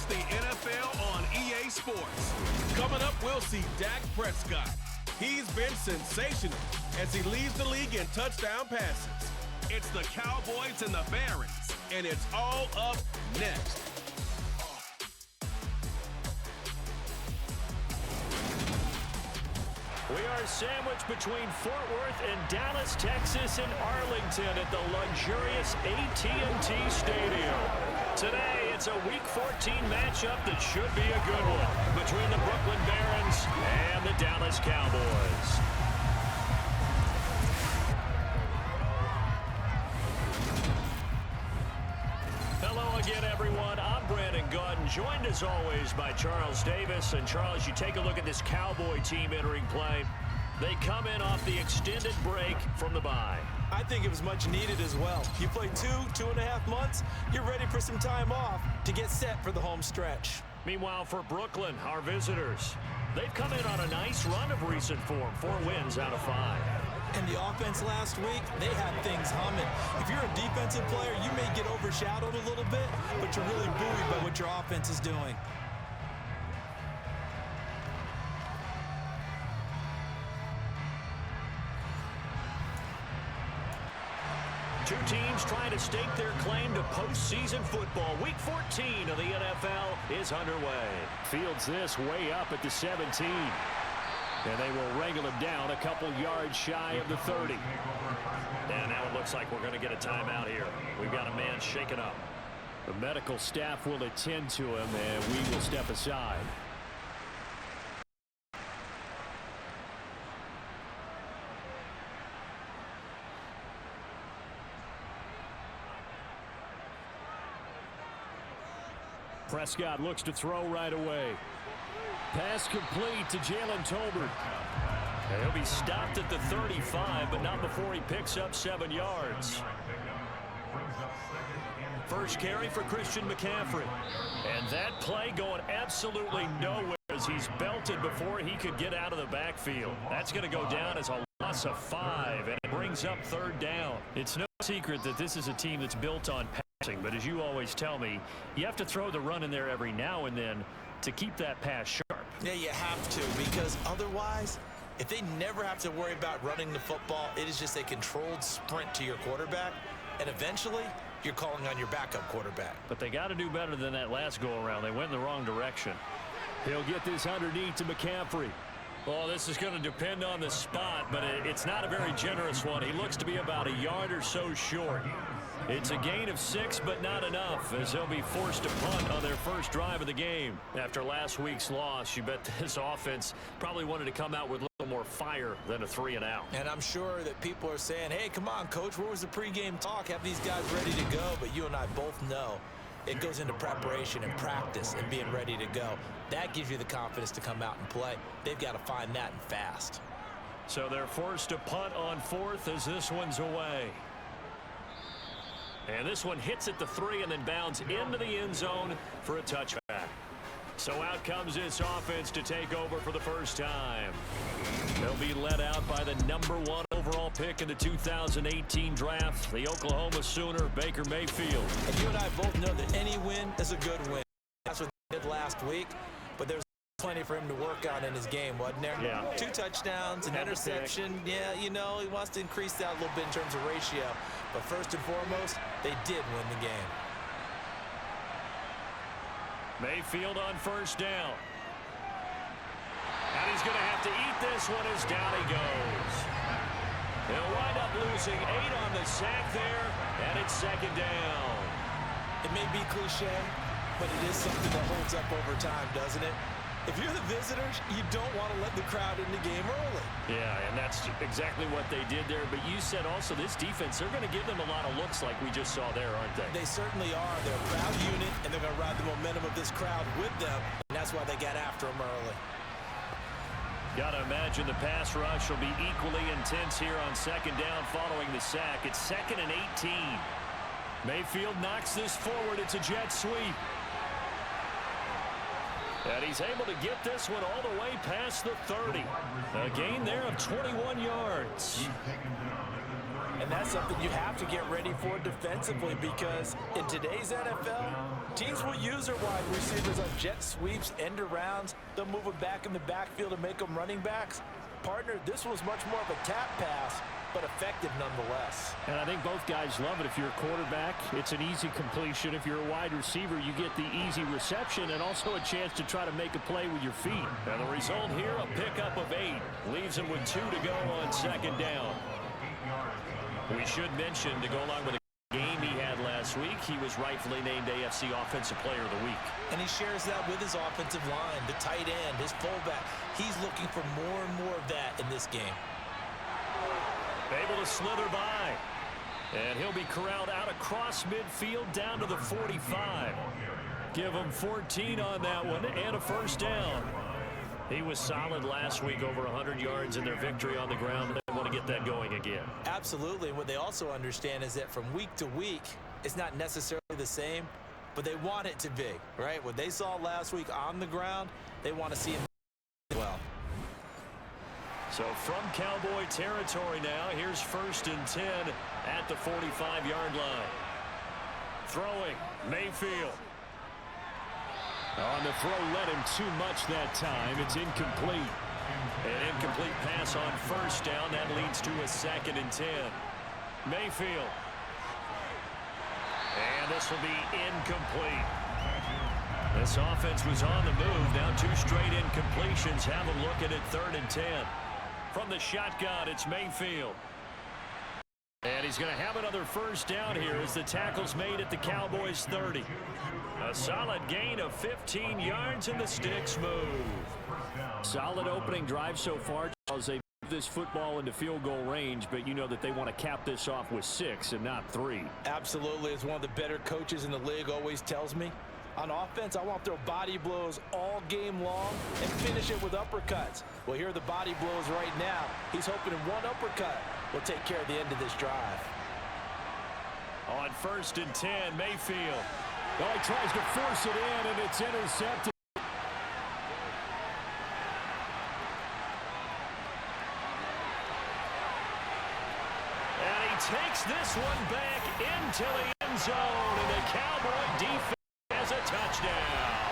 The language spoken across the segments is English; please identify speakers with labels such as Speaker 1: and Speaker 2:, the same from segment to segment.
Speaker 1: the NFL on EA Sports. Coming up, we'll see Dak Prescott. He's been sensational as he leads the league in touchdown passes. It's the Cowboys and the Barons, and it's all up next.
Speaker 2: We are sandwiched between Fort Worth and Dallas, Texas, and Arlington at the luxurious AT&T Stadium. Today, it's a Week 14 matchup that should be a good one between the Brooklyn Barons and the Dallas Cowboys. Hello again, everyone. I'm Brandon Gordon, joined as always by Charles Davis. And Charles, you take a look at this Cowboy team entering play. They come in off the extended break from the bye.
Speaker 3: I think it was much needed as well. You play 2.5 months, you're ready for some time off to get set for the home stretch.
Speaker 2: Meanwhile, for Brooklyn, our visitors, they've come in on a nice run of recent form, 4 wins out of 5.
Speaker 3: And the offense last week, they had things humming. If you're a defensive player, you may get overshadowed a little bit, but you're really buoyed by what your offense is doing.
Speaker 2: Two teams trying to stake their claim to postseason football. Week 14 of the NFL is underway. Fields this way up at the 17. And they will wrangle him down a couple yards shy of the 30. And now it looks like we're going to get a timeout here. We've got a man shaken up. The medical staff will attend to him, and we will step aside. Prescott looks to throw right away. Pass complete to Jalen Tolbert. And he'll be stopped at the 35, but not before he picks up 7 yards. First carry for Christian McCaffrey. And that play going absolutely nowhere as he's belted before he could get out of the backfield. That's going to go down as a loss of 5, and it brings up 3rd down. It's no secret that this is a team that's built on passing, but as you always tell me, you have to throw the run in there every now and then to keep that pass sharp.
Speaker 3: Yeah, you have to, because otherwise, if they never have to worry about running the football, it is just a controlled sprint to your quarterback, and eventually you're calling on your backup quarterback.
Speaker 2: But they got to do better than that last go-around. They went in the wrong direction. He'll get this underneath to McCaffrey. Well, this is going to depend on the spot, but it's not a very generous one. He looks to be about a yard or so short. It's a gain of 6, but not enough, as they'll be forced to punt on their first drive of the game. After last week's loss, you bet this offense probably wanted to come out with a little more fire than a 3-and-out.
Speaker 3: And I'm sure that people are saying, hey, come on, Coach, where was the pregame talk? Have these guys ready to go? But you and I both know it goes into preparation and practice and being ready to go. That gives you the confidence to come out and play. They've got to find that and fast.
Speaker 2: So they're forced to punt on 4th as this one's away. And this one hits at the 3 and then bounds into the end zone for a touchback. So out comes this offense to take over for the first time. They'll be led out by the #1 overall pick in the 2018 draft, the Oklahoma Sooner, Baker Mayfield.
Speaker 3: And you and I both know that any win is a good win. That's what they did last week, but there's plenty for him to work on in his game, wasn't there?
Speaker 2: Yeah.
Speaker 3: 2 touchdowns, an interception. Yeah, you know, he wants to increase that a little bit in terms of ratio. But first and foremost, they did win the game.
Speaker 2: Mayfield on first down. And he's going to have to eat this one as down he goes. He'll wind up losing 8 on the sack there, and it's 2nd down.
Speaker 3: It may be cliche, but it is something that holds up over time, doesn't it? If you're the visitors, you don't want to let the crowd in the game early.
Speaker 2: Yeah, and that's exactly what they did there. But you said also this defense, they're going to give them a lot of looks like we just saw there, aren't they?
Speaker 3: They certainly are. They're a proud unit, and they're going to ride the momentum of this crowd with them, and that's why they got after them early.
Speaker 2: Got to imagine the pass rush will be equally intense here on 2nd down following the sack. It's 2nd and 18. Mayfield knocks this forward. It's a jet sweep. And he's able to get this one all the way past the 30. A gain there of 21 yards.
Speaker 3: And And that's something you have to get ready for defensively, because in today's NFL, teams will use their wide receivers on jet sweeps, end arounds. They'll move them back in the backfield and make them running backs. Partner, this was much more of a tap pass, but effective nonetheless.
Speaker 2: And I think both guys love it. If you're a quarterback, it's an easy completion. If you're a wide receiver, you get the easy reception and also a chance to try to make a play with your feet. And the result here, a pickup of 8. Leaves him with 2 to go on second down. We should mention, to go along with the game he had last week, he was rightfully named AFC Offensive Player of the Week.
Speaker 3: And he shares that with his offensive line, the tight end, his fullback. He's looking for more and more of that in this game.
Speaker 2: Able to slither by. And he'll be corralled out across midfield down to the 45. Give him 14 on that one and a first down. He was solid last week, over 100 yards in their victory on the ground. They want to get that going again.
Speaker 3: Absolutely. And what they also understand is that from week to week, it's not necessarily the same, but they want it to be, right? What they saw last week on the ground, they want to see him well.
Speaker 2: So from Cowboy territory now, here's 1st and 10 at the 45-yard line. Throwing, Mayfield. On the throw, led him too much that time. It's incomplete. An incomplete pass on first down. That leads to a 2nd and 10. Mayfield. And this will be incomplete. This offense was on the move. Now 2 straight incompletions have them looking at 3rd and 10. From the shotgun, it's Mayfield. And he's going to have another first down here as the tackle's made at the Cowboys 30. A solid gain of 15 yards and the sticks move. Solid opening drive so far as they move this football into field goal range, but you know that they want to cap this off with 6 and not 3.
Speaker 3: Absolutely. As one of the better coaches in the league always tells me, on offense, I want to throw body blows all game long and finish it with uppercuts. Well, here are the body blows right now. He's hoping in one uppercut will take care of the end of this drive.
Speaker 2: On 1st and 10, Mayfield. Oh, he tries to force it in, and it's intercepted. And he takes this one back into the end zone, and the Cowboy defense has a touchdown.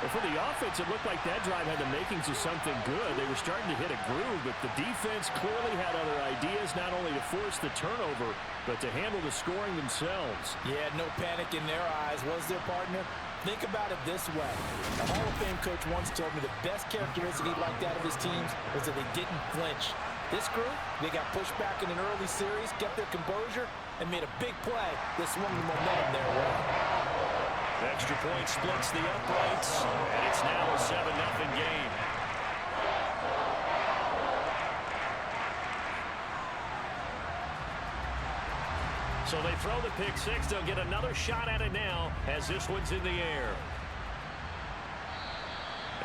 Speaker 2: Well, for the offense, it looked like that drive had the makings of something good. They were starting to hit a groove, but the defense clearly had other ideas, not only to force the turnover, but to handle the scoring themselves.
Speaker 3: Yeah, no panic in their eyes, was there, partner? Think about it this way. A Hall of Fame coach once told me the best characteristic he liked out of his teams was that they didn't flinch. This group, they got pushed back in an early series, kept their composure, and made a big play that swung the momentum their way.
Speaker 2: Extra point splits the uprights, and it's now a 7-0 game. So they throw the pick 6. They'll get another shot at it now as this one's in the air.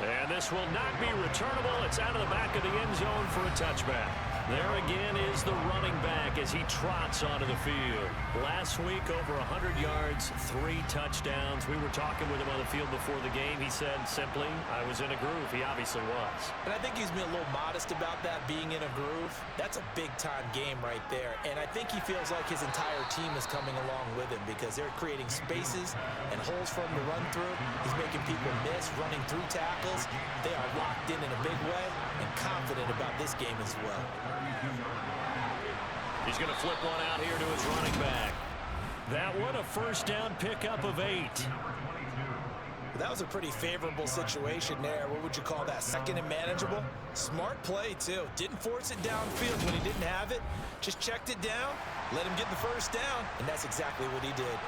Speaker 2: And this will not be returnable. It's out of the back of the end zone for a touchback. There again is the running back as he trots onto the field. Last week, over 100 yards, 3 touchdowns. We were talking with him on the field before the game. He said simply, I was in a groove. He obviously was.
Speaker 3: And I think he's been a little modest about that, being in a groove. That's a big-time game right there. And I think he feels like his entire team is coming along with him because they're creating spaces and holes for him to run through. He's making people miss, running through tackles. They are locked in a big way and confident about this game as well.
Speaker 2: He's going to flip one out here to his running back. That one, a first down pickup of 8.
Speaker 3: That was a pretty favorable situation there. What would you call that? 2nd and manageable? Smart play, too. Didn't force it downfield when he didn't have it. Just checked it down, let him get the first down, and that's exactly what he did.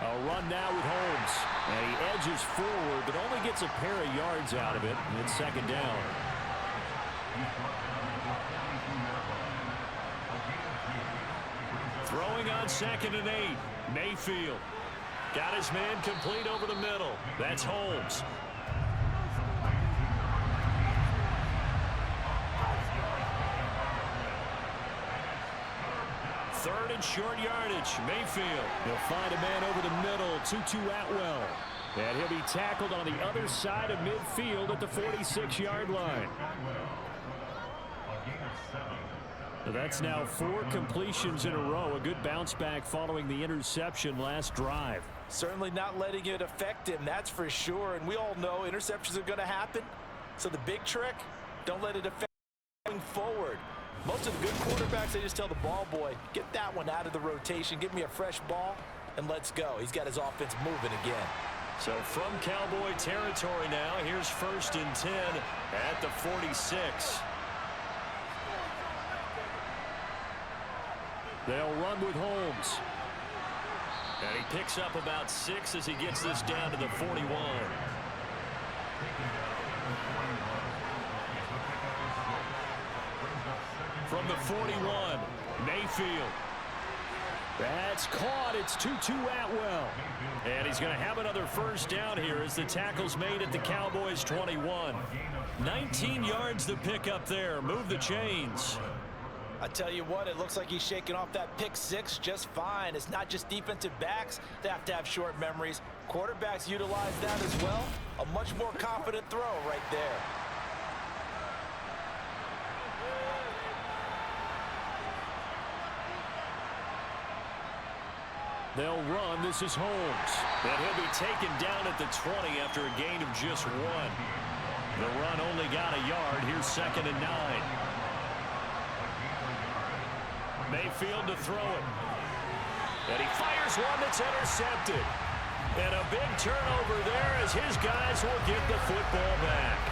Speaker 2: A run now with Holmes. And he edges forward, but only gets a pair of yards out of it. And it's 2nd down. Throwing on 2nd and 8. Mayfield. Got his man complete over the middle. That's Holmes. Third and short yardage. Mayfield. He'll find a man over the middle. Tutu Atwell. And he'll be tackled on the other side of midfield at the 46-yard line. That's now 4 completions in a row. A good bounce back following the interception last drive.
Speaker 3: Certainly not letting it affect him, that's for sure. And we all know interceptions are going to happen. So the big trick, don't let it affect going forward. Most of the good quarterbacks, they just tell the ball boy, get that one out of the rotation, give me a fresh ball, and let's go. He's got his offense moving again.
Speaker 2: So from Cowboy territory now, here's 1st and 10 at the 46. They'll run with Holmes. And he picks up about 6 as he gets this down to the 41. From the 41, Mayfield. That's caught. It's 2-2 Atwell. And he's going to have another 1st down here as the tackle's made at the Cowboys 21. 19 yards to pick up there. Move the chains.
Speaker 3: I tell you what, it looks like he's shaking off that pick 6 just fine. It's not just defensive backs that have to have short memories. Quarterbacks utilize that as well. A much more confident throw right there.
Speaker 2: They'll run. This is Holmes. And he'll be taken down at the 20 after a gain of just 1. The run only got a yard. Here's 2nd and 9. Mayfield to throw it. And he fires one that's intercepted. And a big turnover there as his guys will get the football back.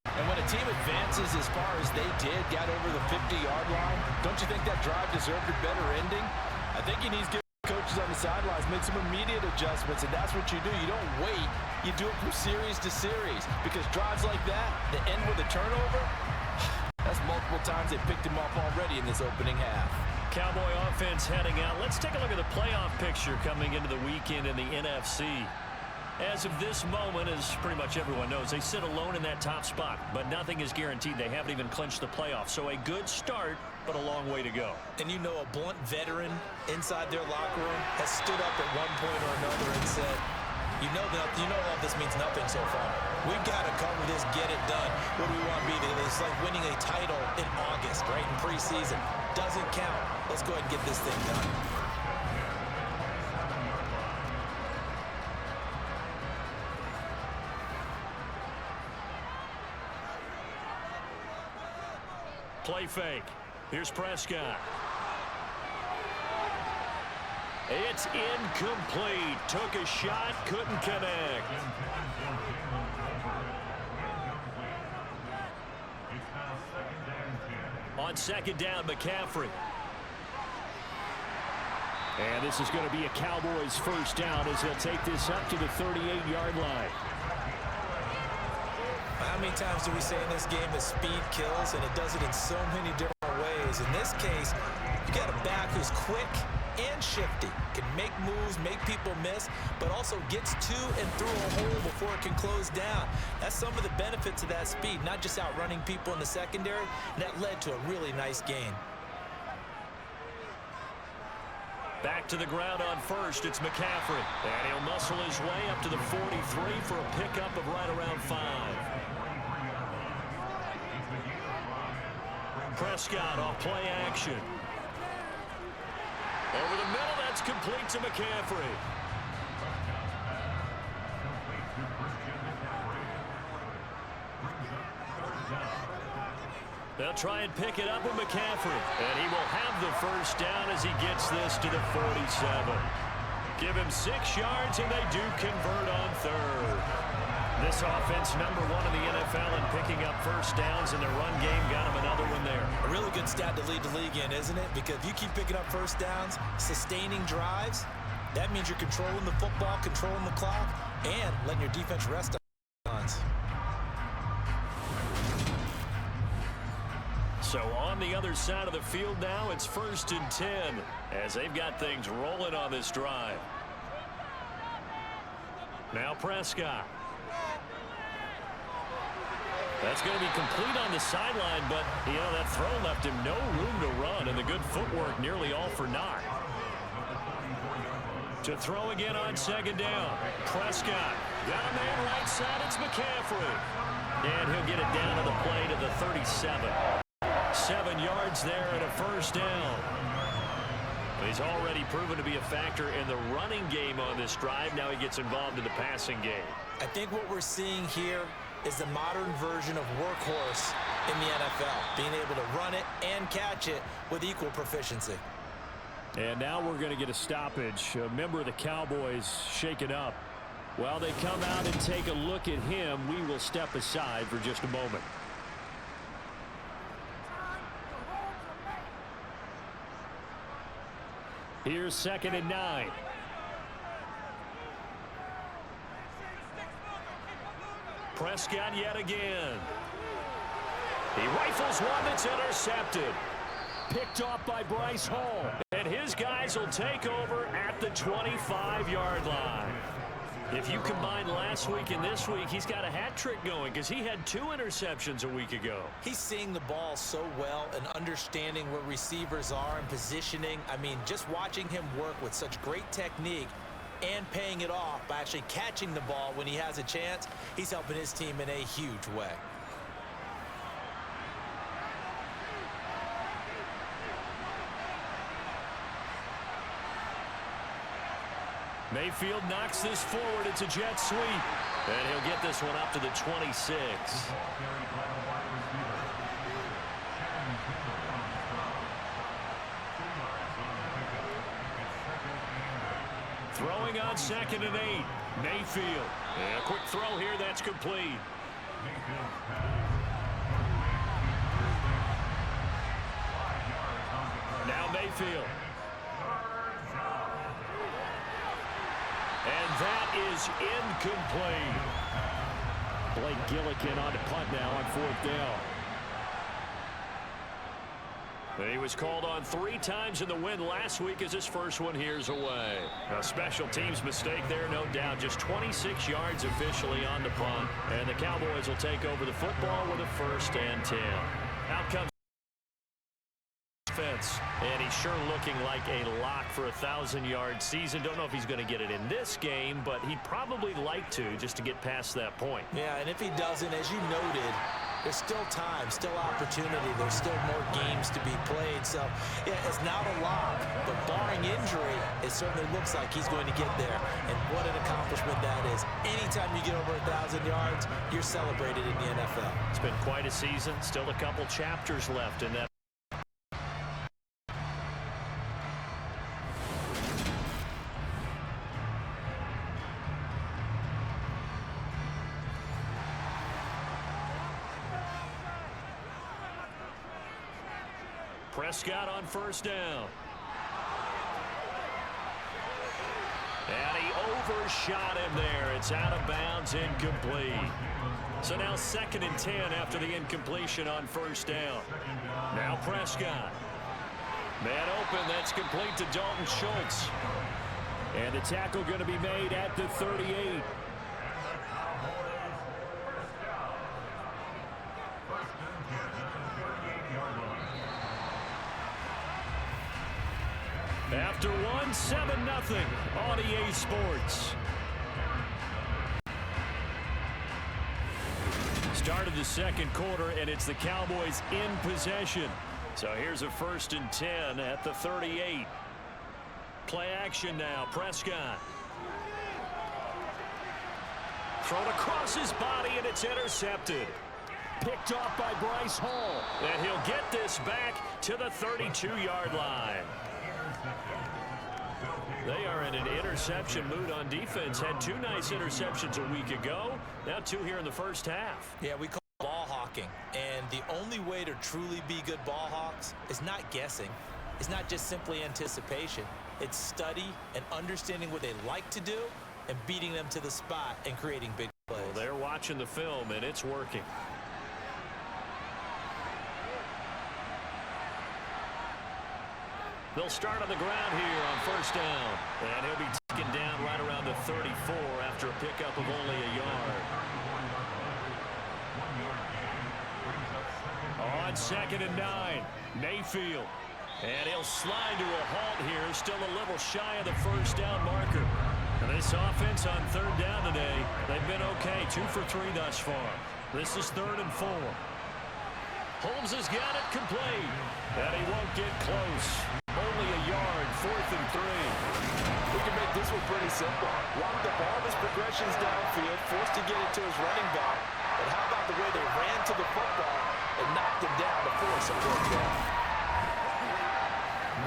Speaker 3: And when a team advances as far as they did, got over the 50-yard line, don't you think that drive deserved a better ending? I think he needs to get coaches on the sidelines, make some immediate adjustments, and that's what you do. You don't wait. You do it from series to series because drives like that, that end with a turnover, that's multiple times they picked him off already in this opening half.
Speaker 2: Cowboy offense heading out. Let's take a look at the playoff picture coming into the weekend in the NFC. As of this moment, as pretty much everyone knows, they sit alone in that top spot, but nothing is guaranteed. They haven't even clinched the playoffs, so a good start, but a long way to go.
Speaker 3: And you know a blunt veteran inside their locker room has stood up at one point or another and said, you know all this means nothing so far. We've got to cover this, get it done. What do we want to be? It's like winning a title in August, right, in preseason. Doesn't count. Let's go ahead and get this thing done.
Speaker 2: Play fake. Here's Prescott. It's incomplete. Took a shot, couldn't connect. On 2nd down, McCaffrey. And this is going to be a Cowboys 1st down as they'll take this up to the 38-yard line.
Speaker 3: How many times do we say in this game that speed kills, and it does it in so many different ways? In this case, you got a back who's quick and shifty, can make moves, make people miss, but also gets to and through a hole before it can close down. That's some of the benefits of that speed, not just outrunning people in the secondary. That led to a really nice gain.
Speaker 2: Back to the ground on 1st, it's McCaffrey. And he'll muscle his way up to the 43 for a pickup of right around 5. Prescott off play action. Over the middle, that's complete to McCaffrey. They'll try and pick it up with McCaffrey. And he will have the 1st down as he gets this to the 47. Give him 6 yards, and they do convert on 3rd. This offense #1 in the NFL in picking up 1st downs, and the run game got him another one there.
Speaker 3: A really good stat to lead the league in, isn't it? Because if you keep picking up 1st downs, sustaining drives, that means you're controlling the football, controlling the clock, and letting your defense rest on.
Speaker 2: So on the other side of the field now, it's 1st and 10 as they've got things rolling on this drive. Now Prescott. That's going to be complete on the sideline, but, you know, that throw left him no room to run, and the good footwork nearly all for naught. To throw again on 2nd down. Prescott. Got a man right side. It's McCaffrey. And he'll get it down to the play to the 37. 7 yards there and a first down. He's already proven to be a factor in the running game on this drive. Now he gets involved in the passing game.
Speaker 3: I think what we're seeing here is the modern version of workhorse in the NFL, being able to run it and catch it with equal proficiency.
Speaker 2: And now we're going to get a stoppage. A member of the Cowboys shaken up. While they come out and take a look at him, we will step aside for just a moment. Here's 2nd and 9. Prescott yet again. He rifles one that's intercepted. Picked off by Bryce Hall. And his guys will take over at the 25-yard line. If you combine last week and this week, he's got a hat trick going because he had 2 interceptions a week ago.
Speaker 3: He's seeing the ball so well and understanding where receivers are and positioning. I mean, just watching him work with such great technique and paying it off by actually catching the ball when he has a chance, he's helping his team in a huge way.
Speaker 2: Mayfield knocks this forward. It's a jet sweep. And he'll get this one up to the 26. Throwing on 2nd and 8. Mayfield. And a quick throw here that's complete. Now Mayfield. And that is incomplete. Blake Gillikin on the punt now on 4th down. He was called on 3 times in the win last week as his first one here's away. A special teams mistake there, no doubt. Just 26 yards officially on the punt. And the Cowboys will take over the football with a 1st and 10. Out comes defense, and he's sure looking like a lock for a 1,000-yard season. Don't know if he's going to get it in this game, but he'd probably like to just to get past that point.
Speaker 3: Yeah, and if he doesn't, as you noted, there's still time, still opportunity. There's still more games to be played. So, yeah, it's not a lock, but barring injury, it certainly looks like he's going to get there. And what an accomplishment that is. Anytime you get over 1,000 yards, you're celebrated in the NFL.
Speaker 2: It's been quite a season. Still a couple chapters left in that. Prescott on 1st down. And he overshot him there. It's out of bounds, incomplete. So now 2nd and 10 after the incompletion on 1st down. Now Prescott. Man open, that's complete to Dalton Schultz. And the tackle going to be made at the 38. After one, 7-0 on EA Sports. Start of the 2nd quarter, and it's the Cowboys in possession. So here's a 1st and 10 at the 38. Play action now, Prescott. Thrown across his body, and it's intercepted. Picked off by Bryce Hall. And he'll get this back to the 32-yard line. They are in an interception mood on defense. Had 2 nice interceptions a week ago. Now 2 here in the first half.
Speaker 3: Yeah, we call it ball hawking. And the only way to truly be good ball hawks is not guessing. It's not just simply anticipation. It's study and understanding what they like to do and beating them to the spot and creating big plays.
Speaker 2: Well, they're watching the film, and it's working. They'll start on the ground here on 1st down. And he'll be taken down right around the 34 after a pickup of only a yard. On 2nd and 9, Mayfield. And he'll slide to a halt here, still a little shy of the 1st down marker. And this offense on 3rd down today, they've been okay, 2 for 3 thus far. This is 3rd and 4. Holmes has got it complete. And he won't get close. Only a yard, 4th and 3.
Speaker 3: We can make this one pretty simple. Locked up all his progressions downfield, forced to get it to his running back. But how about the way they ran to the football and knocked him down to force a fourth down?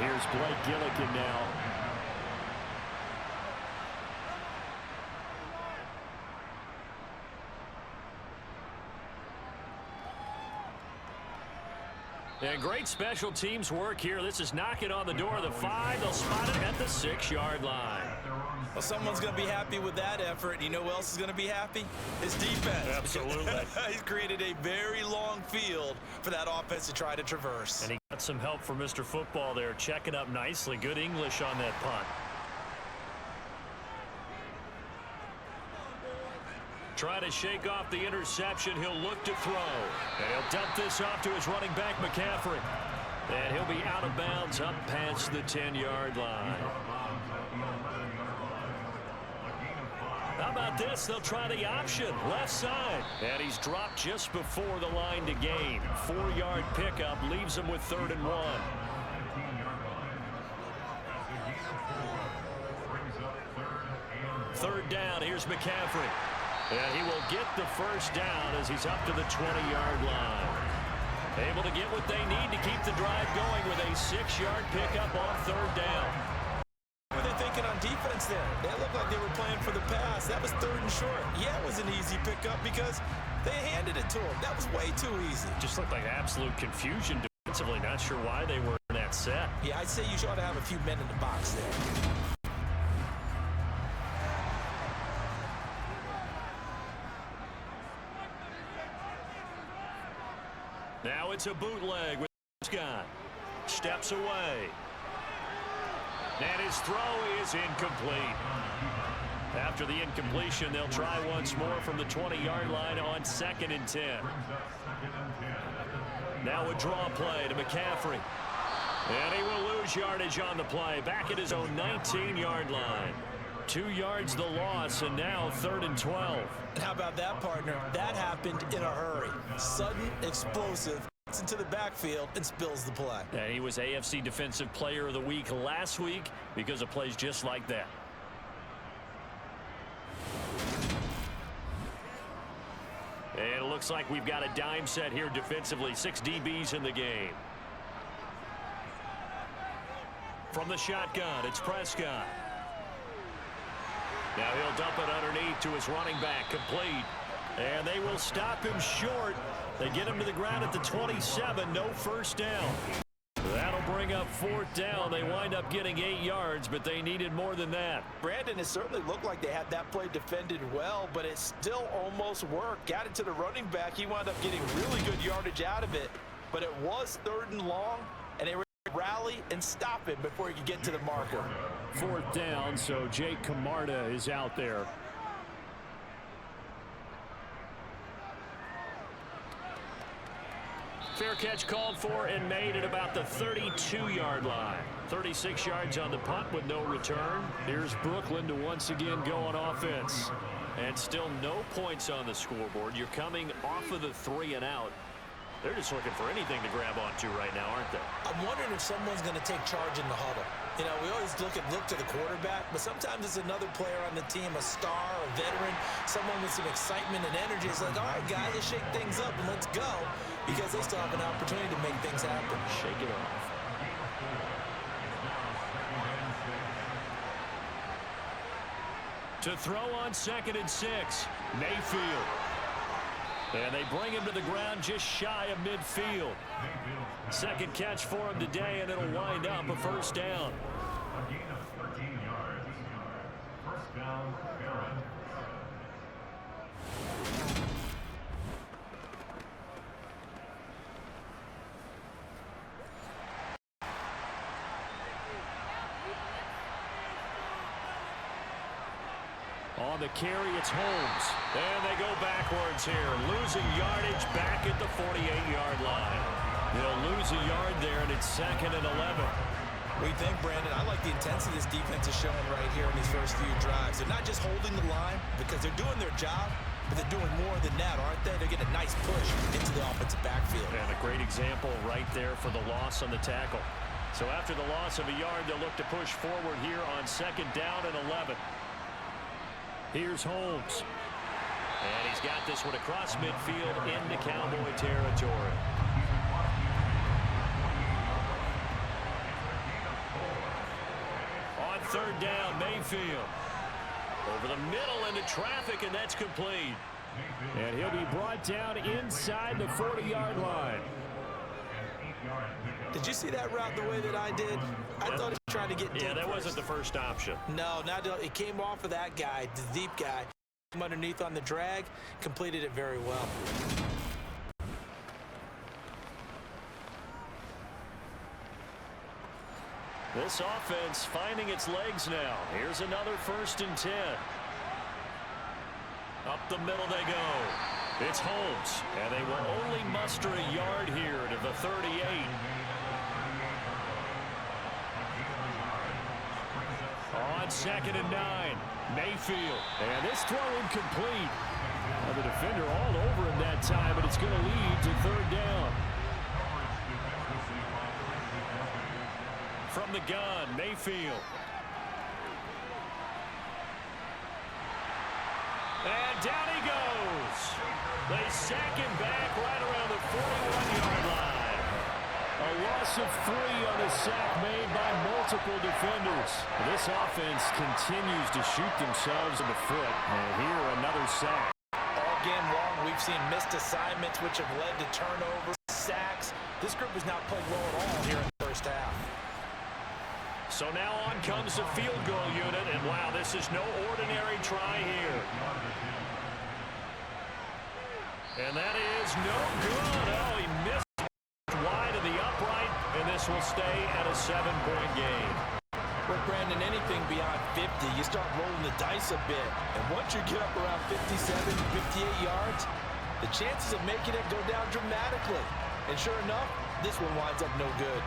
Speaker 2: Here's Blake Gillikin now. And great special teams work here. This is knocking on the door of the 5. They'll spot it at the 6-yard line.
Speaker 3: Well, someone's going to be happy with that effort. You know who else is going to be happy? His defense.
Speaker 2: Absolutely.
Speaker 3: He's created a very long field for that offense to try to traverse.
Speaker 2: And he got some help from Mr. Football there, checking up nicely. Good English on that punt. Try to shake off the interception. He'll look to throw. And he'll dump this off to his running back, McCaffrey. And he'll be out of bounds up past the 10-yard line. How about this? They'll try the option, left side. And he's dropped just before the line to gain. 4-yard pickup leaves him with 3rd and 1. Third down, here's McCaffrey. And he will get the first down as he's up to the 20-yard line. Able to get what they need to keep the drive going with a 6-yard pickup on 3rd down.
Speaker 3: What were they thinking on defense there? They looked like they were playing for the pass. That was 3rd and short. Yeah, it was an easy pickup because they handed it to him. That was way too easy.
Speaker 2: Just looked like absolute confusion defensively. Not sure why they were in that set.
Speaker 3: Yeah, I'd say you ought to have a few men in the box there.
Speaker 2: Now it's a bootleg with Scott. Steps away. And his throw is incomplete. After the incompletion, they'll try once more from the 20-yard line on 2nd and 10. Now a draw play to McCaffrey. And he will lose yardage on the play. Back at his own 19-yard line. 2 yards the loss, and now 3rd and 12.
Speaker 3: And how about that, partner? That happened in a hurry. Sudden, explosive, gets into the backfield and spills the play.
Speaker 2: And he was AFC Defensive Player of the Week last week because of plays just like that. And it looks like we've got a dime set here defensively. 6 DBs in the game. From the shotgun, it's Prescott. Now he'll dump it underneath to his running back, complete. And they will stop him short. They get him to the ground at the 27, no first down. That'll bring up 4th down. They wind up getting 8 yards, but they needed more than that.
Speaker 3: Brandon, it certainly looked like they had that play defended well, but it still almost worked. Got it to the running back. He wound up getting really good yardage out of it, but it was 3rd and long, and they were able to rally and stop him before he could get to the marker.
Speaker 2: 4th down, so Jake Camarda is out there. Fair catch called for and made at about the 32-yard line. 36 yards on the punt with no return. Here's Brooklyn to once again go on offense. And still no points on the scoreboard. You're coming off of the 3 and out. They're just looking for anything to grab onto right now, aren't they?
Speaker 3: I'm wondering if someone's going to take charge in the huddle. You know, we always look to the quarterback, but sometimes it's another player on the team, a star, a veteran, someone with some excitement and energy. It's like, all right, guys, let's shake things up and let's go, because they still have an opportunity to make things happen.
Speaker 2: Shake it off. To throw on 2nd and 6, Mayfield. And they bring him to the ground just shy of midfield. Second catch for him today, and it'll wind up a first down.
Speaker 4: A gain of 13 yards. First down, Barrett.
Speaker 2: On the carry, it's Holmes. And they go backwards here. Losing yardage back at the 48-yard line. They'll lose a yard there, and it's 2nd and 11.
Speaker 3: What do you think, Brandon? I like the intensity this defense is showing right here in these first few drives. They're not just holding the line because they're doing their job, but they're doing more than that, aren't they? They're getting a nice push into the offensive backfield.
Speaker 2: And a great example right there for the loss on the tackle. So after the loss of a yard, they'll look to push forward here on 2nd down and 11. Here's Holmes. And he's got this one across midfield into Cowboy territory. On 3rd down, Mayfield. Over the middle into traffic, and that's complete.
Speaker 5: And he'll be brought down inside the 40-yard line.
Speaker 3: Did you see that route the way that I did? I thought he was trying to get deep.
Speaker 2: Yeah, that
Speaker 3: first.
Speaker 2: wasn't the first option.
Speaker 3: No, it came off of that guy, the deep guy. Underneath on the drag, completed it very well.
Speaker 2: This offense finding its legs now. Here's another 1st and 10. Up the middle they go. It's Holmes, and they will only muster a yard here to the 38. On 2nd and 9, Mayfield.
Speaker 5: And this throw incomplete. Well, the defender all over him that time, but it's going to lead to 3rd down.
Speaker 2: From the gun, Mayfield. And down he goes. They sack him back right around the 41-yard line.
Speaker 5: A loss of 3 on the sack made by multiple defenders. This offense continues to shoot themselves in the foot. And here, another sack.
Speaker 3: All game long, we've seen missed assignments, which have led to turnovers, sacks. This group has not played well at all here in the first half.
Speaker 2: So now on comes the field goal unit, and wow, this is no ordinary try here. And that is no good. Oh, he missed wide of the upright, and this will stay at a 7-point game.
Speaker 3: Well, Brandon, anything beyond 50, you start rolling the dice a bit. And once you get up around 57, 58 yards, the chances of making it go down dramatically. And sure enough, this one winds up no good.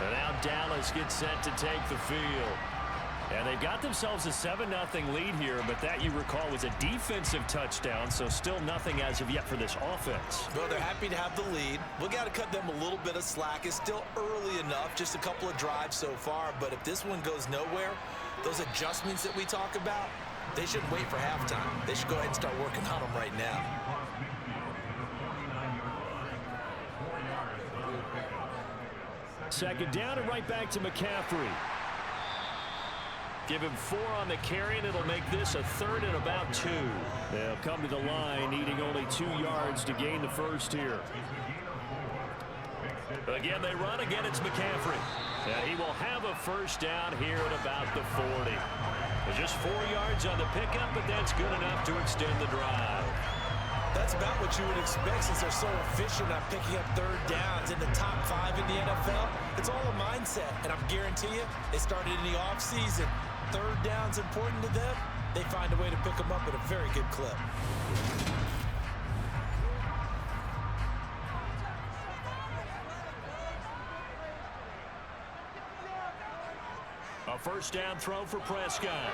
Speaker 2: And now Dallas gets set to take the field. And they've got themselves a 7-0 lead here, but that, you recall, was a defensive touchdown, so still nothing as of yet for this offense.
Speaker 3: Well, they're happy to have the lead. We got to cut them a little bit of slack. It's still early enough, just a couple of drives so far, but if this one goes nowhere, those adjustments that we talk about, they shouldn't wait for halftime. They should go ahead and start working on them right now.
Speaker 5: Second down and right back to McCaffrey.
Speaker 2: Give him 4 on the carry, and it'll make this a 3rd and about 2.
Speaker 5: They'll come to the line, needing only 2 yards to gain the first here.
Speaker 2: Again, they run. Again, it's McCaffrey. And he will have a first down here at about the 40. Just 4 yards on the pickup, but that's good enough to extend the drive.
Speaker 3: That's about what you would expect since they're so efficient on picking up 3rd downs in the top 5 in the NFL. It's all a mindset, and I guarantee you, they started in the offseason. 3rd down's important to them. They find a way to pick them up at a very good clip.
Speaker 2: A first down throw for Prescott.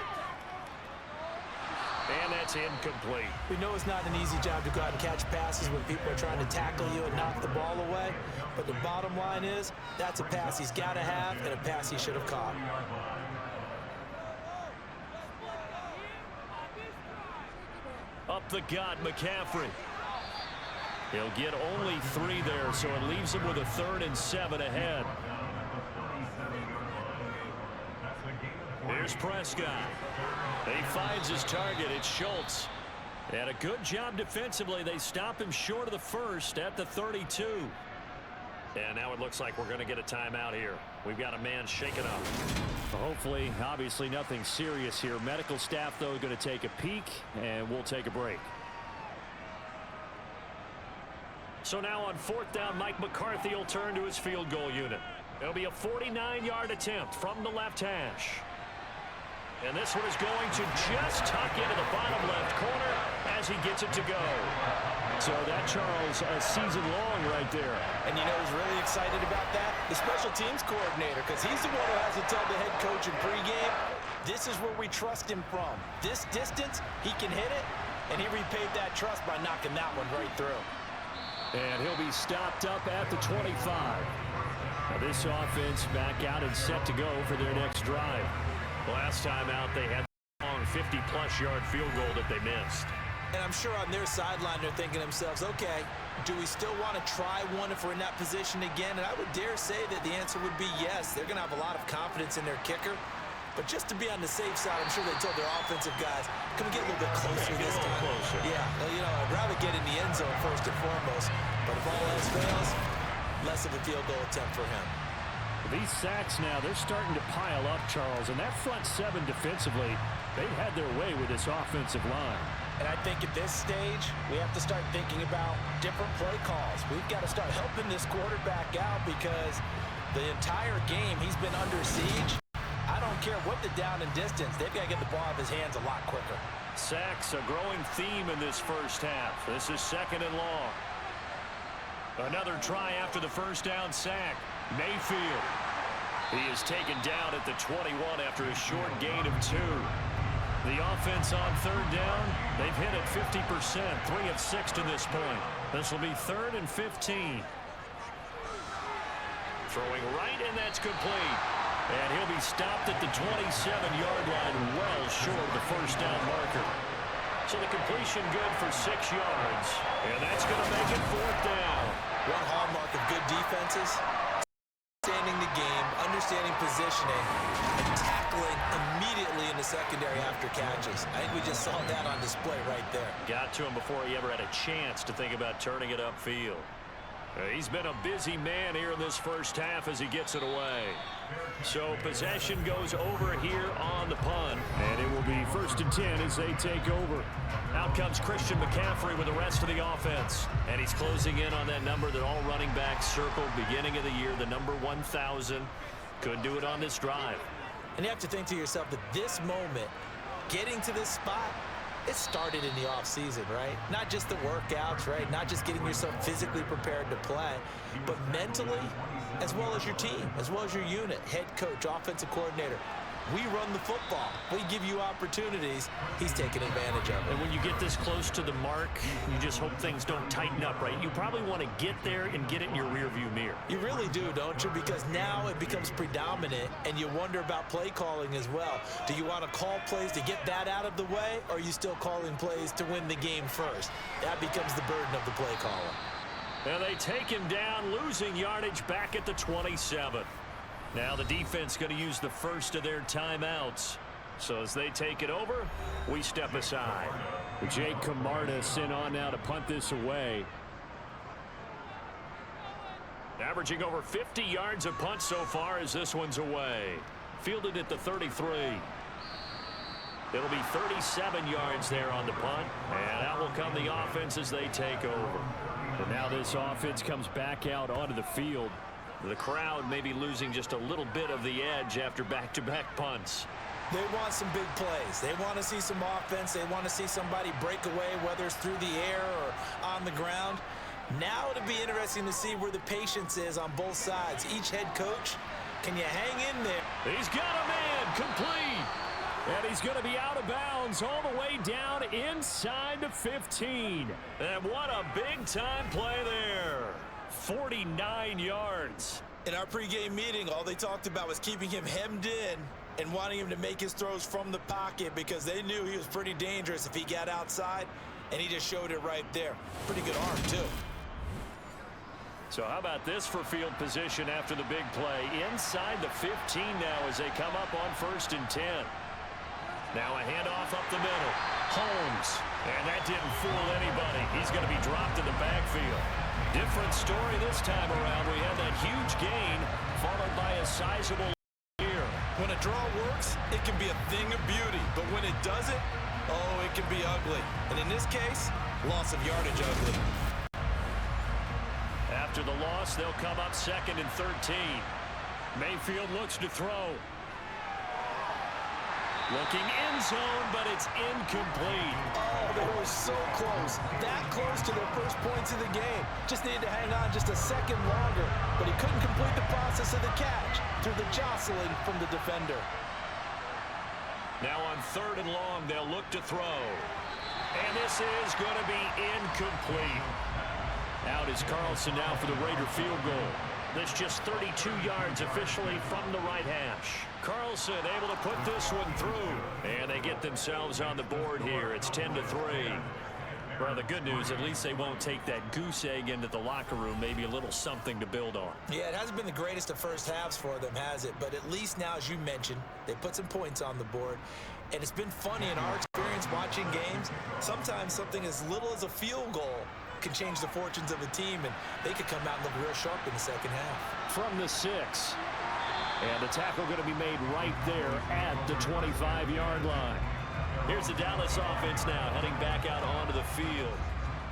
Speaker 2: And that's incomplete.
Speaker 3: We know it's not an easy job to go out and catch passes when people are trying to tackle you and knock the ball away. But the bottom line is, that's a pass he's got to have and a pass he should have caught.
Speaker 2: Up the gut, McCaffrey. He'll get only 3 there, so it leaves him with a 3rd and 7 ahead. Here's Prescott. He finds his target. It's Schultz. And a good job defensively. They stop him short of the first at the 32. And now it looks like we're going to get a timeout here. We've got a man shaken up.
Speaker 5: Hopefully, obviously nothing serious here. Medical staff, though, going to take a peek, and we'll take a break.
Speaker 2: So now on 4th down, Mike McCarthy will turn to his field goal unit. It'll be a 49-yard attempt from the left hash. And this one is going to just tuck into the bottom left corner as he gets it to go.
Speaker 5: So that, Charles, a season long right there.
Speaker 3: And you know who's really excited about that? The special teams coordinator, because he's the one who has to tell the head coach in pregame, This is where we trust him from. This distance, he can hit it, and he repaid that trust by knocking that one right through.
Speaker 5: And he'll be stopped up at the 25. Now this offense back out and set to go for their next drive.
Speaker 2: Last time out, they had a long 50-plus yard field goal that they missed.
Speaker 3: And I'm sure on their sideline they're thinking to themselves, okay, do we still want to try one if we're in that position again? And I would dare say that the answer would be yes. They're going to have a lot of confidence in their kicker. But just to be on the safe side, I'm sure they told their offensive guys, can we get a little bit closer this time?
Speaker 2: Closer.
Speaker 3: Yeah, well, you know, I'd rather get in the end zone first and foremost. But if all else fails, less of a field goal attempt for him.
Speaker 5: These sacks now, they're starting to pile up, Charles. And that front seven defensively, they had their way with this offensive line.
Speaker 3: And I think at this stage, we have to start thinking about different play calls. We've got to start helping this quarterback out because the entire game he's been under siege. I don't care what the down and distance. They've got to get the ball out of his hands a lot quicker.
Speaker 2: Sacks, a growing theme in this first half. This is 2nd and long. Another try after the first down sack. Mayfield. He is taken down at the 21 after a short gain of 2. The offense on 3rd down, they've hit it 50%, 3 of 6 to this point. This will be 3rd and 15. Throwing right, and that's complete. And he'll be stopped at the 27-yard line, well short of the first down marker. So the completion good for 6 yards. And that's going to make it 4th down.
Speaker 3: One hallmark of good defenses, understanding the game, understanding positioning, and tackling immediately in the secondary after catches. I think we just saw that on display right there.
Speaker 2: Got to him before he ever had a chance to think about turning it upfield. He's been a busy man here in this first half as he gets it away. So possession goes over here on the punt.
Speaker 5: And it will be 1st and 10 as they take over.
Speaker 2: Out comes Christian McCaffrey with the rest of the offense. And he's closing in on that number that all running backs circled beginning of the year, the number 1,000. Could do it on this drive.
Speaker 3: And you have to think to yourself that this moment, getting to this spot, it started in the offseason, right? Not just the workouts, right? Not just getting yourself physically prepared to play, but mentally, as well as your team, as well as your unit, head coach, offensive coordinator. We run the football. We give you opportunities. He's taking advantage of it.
Speaker 2: And when you get this close to the mark, you just hope things don't tighten up, right? You probably want to get there and get it in your rearview mirror.
Speaker 3: You really do, don't you? Because now it becomes predominant, and you wonder about play calling as well. Do you want to call plays to get that out of the way, or are you still calling plays to win the game first? That becomes the burden of the play caller.
Speaker 2: And they take him down, losing yardage back at the 27. Now the defense going to use the first of their timeouts. So as they take it over, we step aside.
Speaker 5: Jake Camarda sent on now to punt this away.
Speaker 2: Averaging over 50 yards a punt so far as this one's away. Fielded at the 33. It'll be 37 yards there on the punt. And out will come the offense as they take over.
Speaker 5: And now this offense comes back out onto the field.
Speaker 2: The crowd may be losing just a little bit of the edge after back-to-back punts.
Speaker 3: They want some big plays. They want to see some offense. They want to see somebody break away, whether it's through the air or on the ground. Now it'll be interesting to see where the patience is on both sides. Each head coach, can you hang in there?
Speaker 2: He's got a man complete.
Speaker 5: And he's going to be out of bounds all the way down inside the 15.
Speaker 2: And what a big-time play there. 49 yards.
Speaker 3: In our pregame meeting, all they talked about was keeping him hemmed in and wanting him to make his throws from the pocket because they knew he was pretty dangerous if he got outside, and he just showed it right there. Pretty good arm, too.
Speaker 2: So how about this for field position after the big play? Inside the 15 now as they come up on 1st and 10. Now a handoff up the middle. Holmes. And that didn't fool anybody. He's going to be dropped in the backfield. Different story this time around. We had that huge gain followed by a sizable year.
Speaker 3: When a draw works, it can be a thing of beauty. But when it doesn't, oh, it can be ugly. And in this case, loss of yardage ugly.
Speaker 2: After the loss, they'll come up 2nd and 13. Mayfield looks to throw. Looking end zone, but it's incomplete.
Speaker 3: Oh, they were so close. That close to their first points of the game. Just needed to hang on just a second longer, but he couldn't complete the process of the catch through the jostling from the defender.
Speaker 2: Now on 3rd and long, they'll look to throw. And this is going to be incomplete. Out is Carlson now for the Raider field goal. This just 32 yards officially from the right hash. Carlson able to put this one through. And they get themselves on the board here. It's 10-3. Well, the good news, at least they won't take that goose egg into the locker room. Maybe a little something to build on.
Speaker 3: Yeah, it hasn't been the greatest of first halves for them, has it? But at least now, as you mentioned, they put some points on the board. And it's been funny in our experience watching games. Sometimes something as little as a field goal can change the fortunes of a team, and they could come out and look real sharp in the second half.
Speaker 5: From the 6. And the tackle going to be made right there at the 25-yard line.
Speaker 2: Here's the Dallas offense now heading back out onto the field.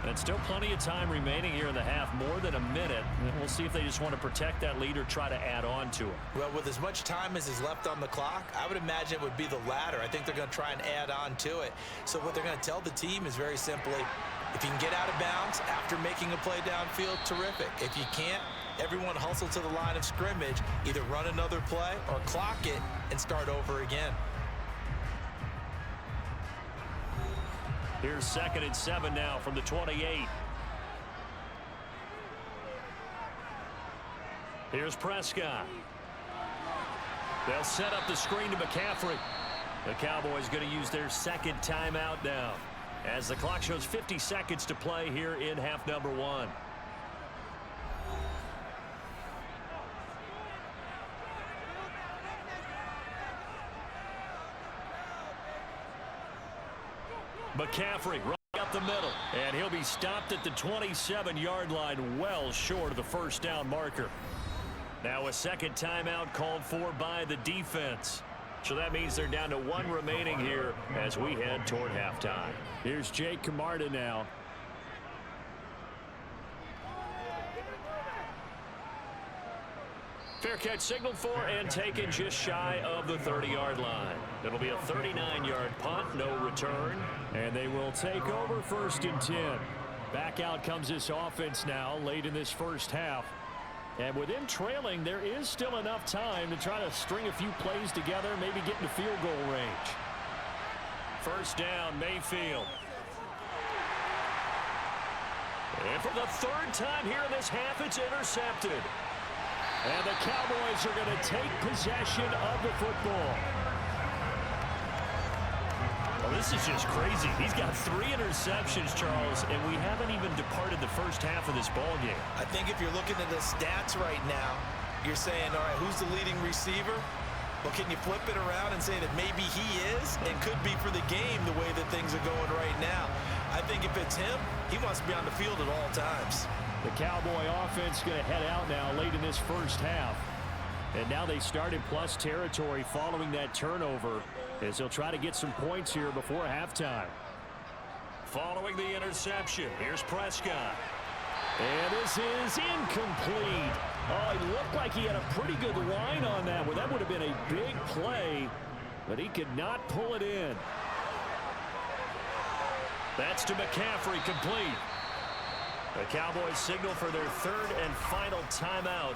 Speaker 2: And still plenty of time remaining here in the half, more than a minute. And we'll see if they just want to protect that lead or try to add on to it.
Speaker 3: Well, with as much time as is left on the clock, I would imagine it would be the latter. I think they're going to try and add on to it. So what they're going to tell the team is very simply, if you can get out of bounds after making a play downfield, terrific. If you can't, everyone hustle to the line of scrimmage, either run another play or clock it and start over again.
Speaker 2: Here's 2nd and 7 now from the 28. Here's Prescott. They'll set up the screen to McCaffrey. The Cowboys going to use their 2nd timeout now, as the clock shows 50 seconds to play here in half number 1. McCaffrey right up the middle, and he'll be stopped at the 27-yard line, well short of the first down marker. Now a 2nd timeout called for by the defense. So that means they're down to 1 remaining here as we head toward halftime.
Speaker 5: Here's Jake Camarda now.
Speaker 2: Fair catch signaled for and taken just shy of the 30-yard line. It'll be a 39-yard punt, no return.
Speaker 5: And they will take over 1st and 10. Back out comes this offense now late in this first half. And with them trailing, there is still enough time to try to string a few plays together, maybe get into field goal range.
Speaker 2: 1st down, Mayfield. And for the 3rd time here in this half, it's intercepted.
Speaker 5: And the Cowboys are going to take possession of the football.
Speaker 2: Well, this is just crazy. He's got 3 interceptions, Charles, and we haven't even departed the first half of this ball game.
Speaker 3: I think if you're looking at the stats right now, you're saying, all right, who's the leading receiver? Well, can you flip it around and say that maybe he is and could be for the game the way that things are going right now? I think if it's him, he wants to be on the field at all times.
Speaker 5: The Cowboy offense going to head out now late in this first half. And now they start in plus territory following that turnover, as they'll try to get some points here before halftime.
Speaker 2: Following the interception, here's Prescott.
Speaker 5: And this is incomplete. Oh, it looked like he had a pretty good line on that one. That would have been a big play, but he could not pull it in.
Speaker 2: That's to McCaffrey, complete. The Cowboys signal for their 3rd and final timeout,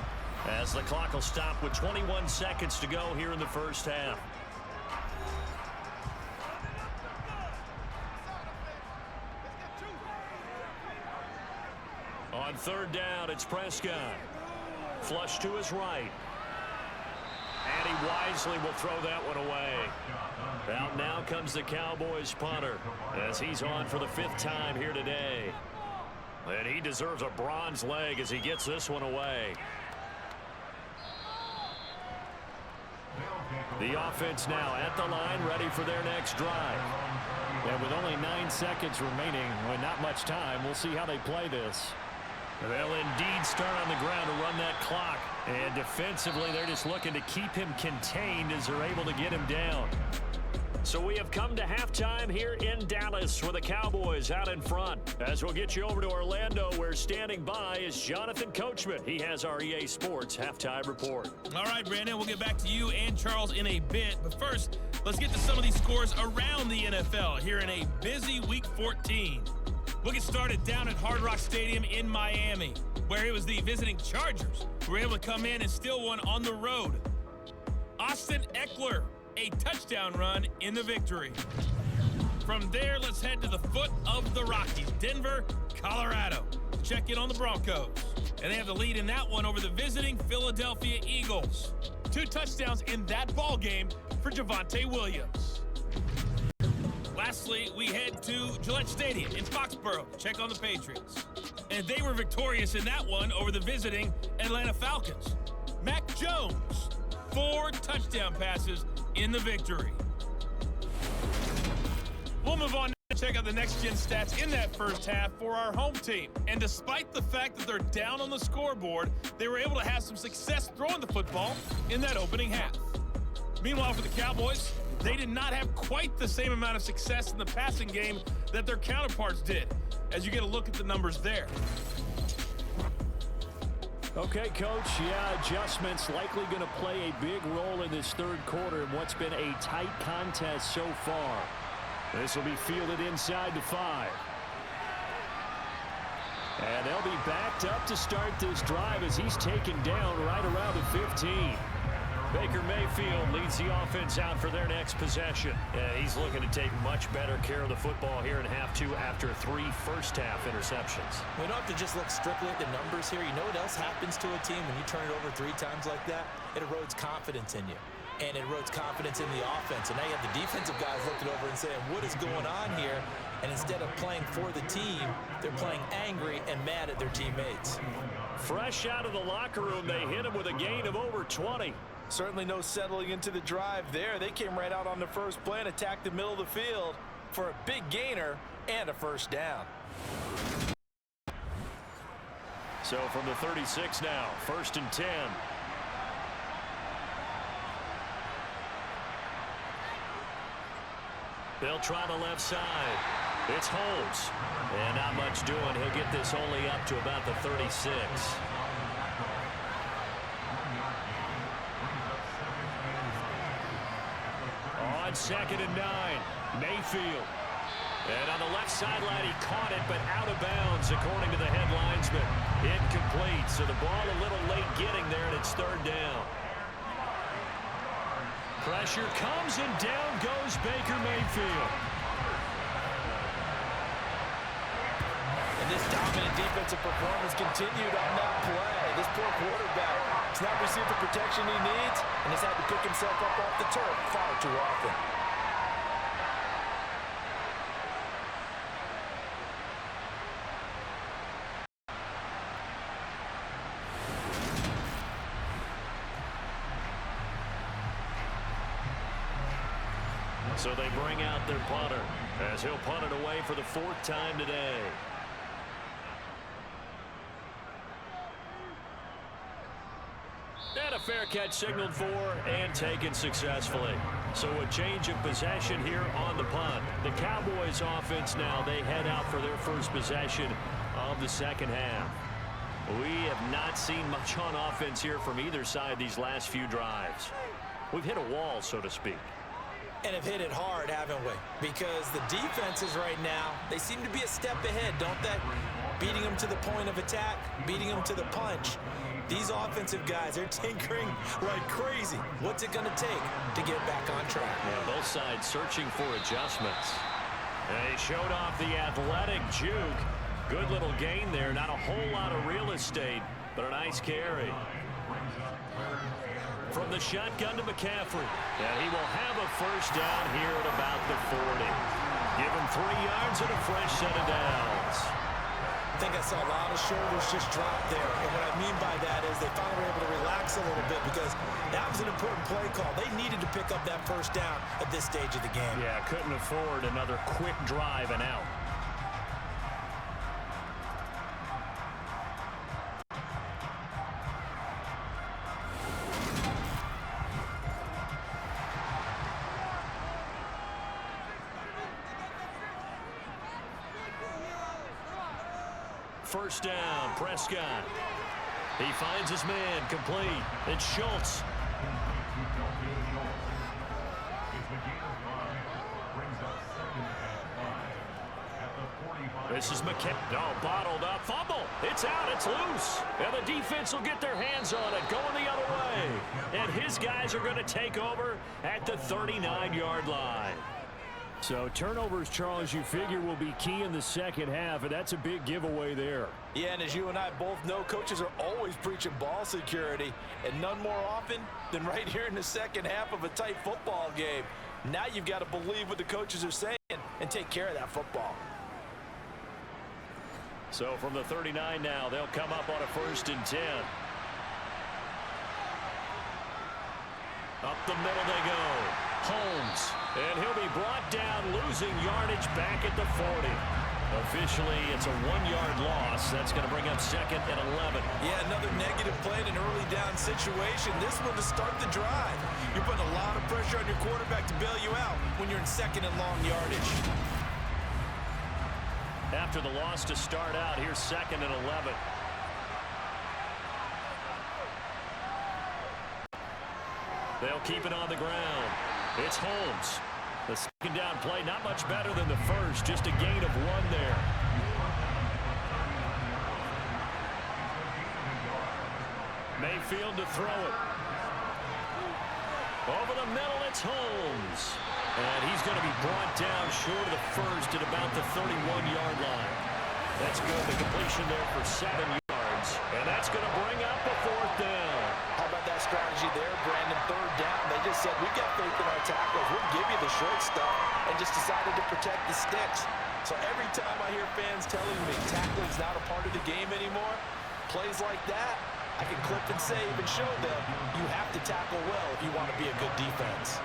Speaker 2: as the clock will stop with 21 seconds to go here in the first half. On 3rd down, it's Prescott. Flush to his right. And he wisely will throw that one away. Out now comes the Cowboys punter, as he's on for the 5th time here today. And he deserves a bronze leg as he gets this one away. The offense now at the line, ready for their next drive.
Speaker 5: And with only 9 seconds remaining, with not much time, we'll see how they play this.
Speaker 2: They'll indeed start on the ground to run that clock. And defensively, they're just looking to keep him contained as they're able to get him down. So we have come to halftime here in Dallas with the Cowboys out in front. As we'll get you over to Orlando, where standing by is Jonathan Coachman. He has our EA Sports halftime report.
Speaker 6: All right, Brandon, we'll get back to you and Charles in a bit. But first, let's get to some of these scores around the NFL here in a busy Week 14. We'll get started down at Hard Rock Stadium in Miami, where it was the visiting Chargers who were able to come in and steal one on the road. Austin Eckler a touchdown run in the victory. From there, let's head to the foot of the Rockies, Denver, Colorado. Check in on the Broncos. And they have the lead in that one over the visiting Philadelphia Eagles. 2 touchdowns in that ball game for Javonte Williams. Lastly, we head to Gillette Stadium in Foxborough. Check on the Patriots. And they were victorious in that one over the visiting Atlanta Falcons. Mac Jones, 4 touchdown passes in the victory. We'll move on to check out the next-gen stats in that first half for our home team. And despite the fact that they're down on the scoreboard, they were able to have some success throwing the football in that opening half. Meanwhile, for the Cowboys, they did not have quite the same amount of success in the passing game that their counterparts did, as you get a look at the numbers there.
Speaker 5: Okay, Coach, yeah, adjustments likely going to play a big role in this third quarter in what's been a tight contest so far. This will be fielded inside the 5. And they'll be backed up to start this drive as he's taken down right around the 15. Baker Mayfield leads the offense out for their next possession.
Speaker 2: Yeah, he's looking to take much better care of the football here in half 2 after 3 first-half interceptions.
Speaker 3: We don't have to just look strictly at the numbers here. You know what else happens to a team when you turn it over 3 times like that? It erodes confidence in you. And it erodes confidence in the offense. And now you have the defensive guys looking over and saying, what is going on here? And instead of playing for the team, they're playing angry and mad at their teammates.
Speaker 5: Fresh out of the locker room, they hit him with a gain of over 20.
Speaker 7: Certainly no settling into the drive there. They came right out on the first play and attacked the middle of the field for a big gainer and a first down.
Speaker 5: So from the 36 now, 1st and 10.
Speaker 2: They'll try the left side. It's Holmes. And not much doing. He'll get this only up to about the 36.
Speaker 5: On 2nd and 9, Mayfield. And on the left sideline, he caught it, but out of bounds, according to the headlines, but incomplete. So the ball a little late getting there, and it's 3rd down. Pressure comes, and down goes Baker Mayfield.
Speaker 7: And this dominant defensive performance continued on that play. This poor quarterback has not received the protection he needs and has had to pick himself up off the turf far too often.
Speaker 2: So they bring out their punter as he'll punt it away for the 4th time today. And a fair catch signaled for and taken successfully. So a change of possession here on the punt. The Cowboys offense now, they head out for their first possession of the 2nd half. We have not seen much on offense here from either side these last few drives. We've hit a wall, so to speak.
Speaker 3: And have hit it hard, haven't we? Because the defenses right now, they seem to be a step ahead, don't they? Beating them to the point of attack, beating them to the punch. These offensive guys are tinkering like crazy. What's it going to take to get back on track?
Speaker 2: Yeah, both sides searching for adjustments.
Speaker 5: They showed off the athletic juke. Good little gain there. Not a whole lot of real estate, but a nice carry. From the shotgun to McCaffrey. And he will have a first down here at about the 40. Give him 3 yards and a fresh set of downs.
Speaker 3: I think I saw a lot of shoulders just drop there. And what I mean by that is they finally were able to relax a little bit because that was an important play call. They needed to pick up that first down at this stage of the game.
Speaker 5: Yeah, couldn't afford another quick drive and out.
Speaker 2: First down, Prescott. He finds his man, complete. It's Schultz.
Speaker 5: This is McKenna. No, bottled up. Fumble. It's out. It's loose. And the defense will get their hands on it, going the other way. And his guys are going to take over at the 39-yard line. So turnovers, Charles, you figure will be key in the second half, and that's a big giveaway there.
Speaker 7: Yeah, and as you and I both know, coaches are always preaching ball security, and none more often than right here in the second half of a tight football game. Now you've got to believe what the coaches are saying and take care of that football.
Speaker 5: So from the 39 now, they'll come up on a 1st and 10. Up the middle they go. Holmes. And he'll be brought down, losing yardage back at the 40. Officially, it's a 1-yard loss. That's going to bring up 2nd and 11.
Speaker 3: Yeah, another negative play in an early down situation. This one to start the drive. You're putting a lot of pressure on your quarterback to bail you out when you're in 2nd and long yardage.
Speaker 5: After the loss to start out, here's 2nd and 11. They'll keep it on the ground. It's Holmes. The second down play, not much better than the first, just a gain of 1 there. Mayfield to throw it. Over the middle, it's Holmes. And he's going to be brought down short of the first at about the 31-yard line. That's good. The completion there for 7 yards. And that's going to bring up a 4th down.
Speaker 7: How about that strategy there, Brandon? 3rd down. They just said, we've got faith in our tackles. We'll give you the short stuff, and just decided to protect the sticks. So every time I hear fans telling me tackling's not a part of the game anymore, plays like that, I can clip and save and show them you have to tackle well if you want to be a good defense.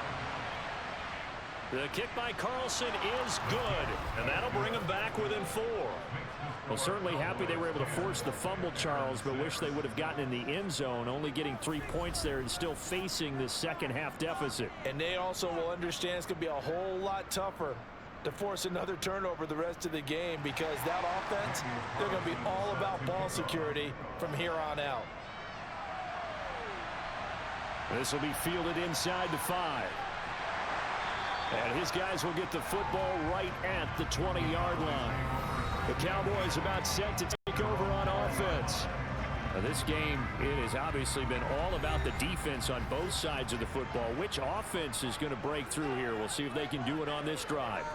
Speaker 5: The kick by Carlson is good, and that'll bring them back within 4. Well, certainly happy they were able to force the fumble, Charles, but wish they would have gotten in the end zone, only getting 3 points there and still facing the second half deficit.
Speaker 7: And they also will understand it's going to be a whole lot tougher to force another turnover the rest of the game, because that offense, they're going to be all about ball security from here on out.
Speaker 5: This will be fielded inside the 5. And his guys will get the football right at the 20-yard line. The Cowboys about set to take over on offense. Now this game, it has obviously been all about the defense on both sides of the football. Which offense is going to break through here? We'll see if they can do it on this drive.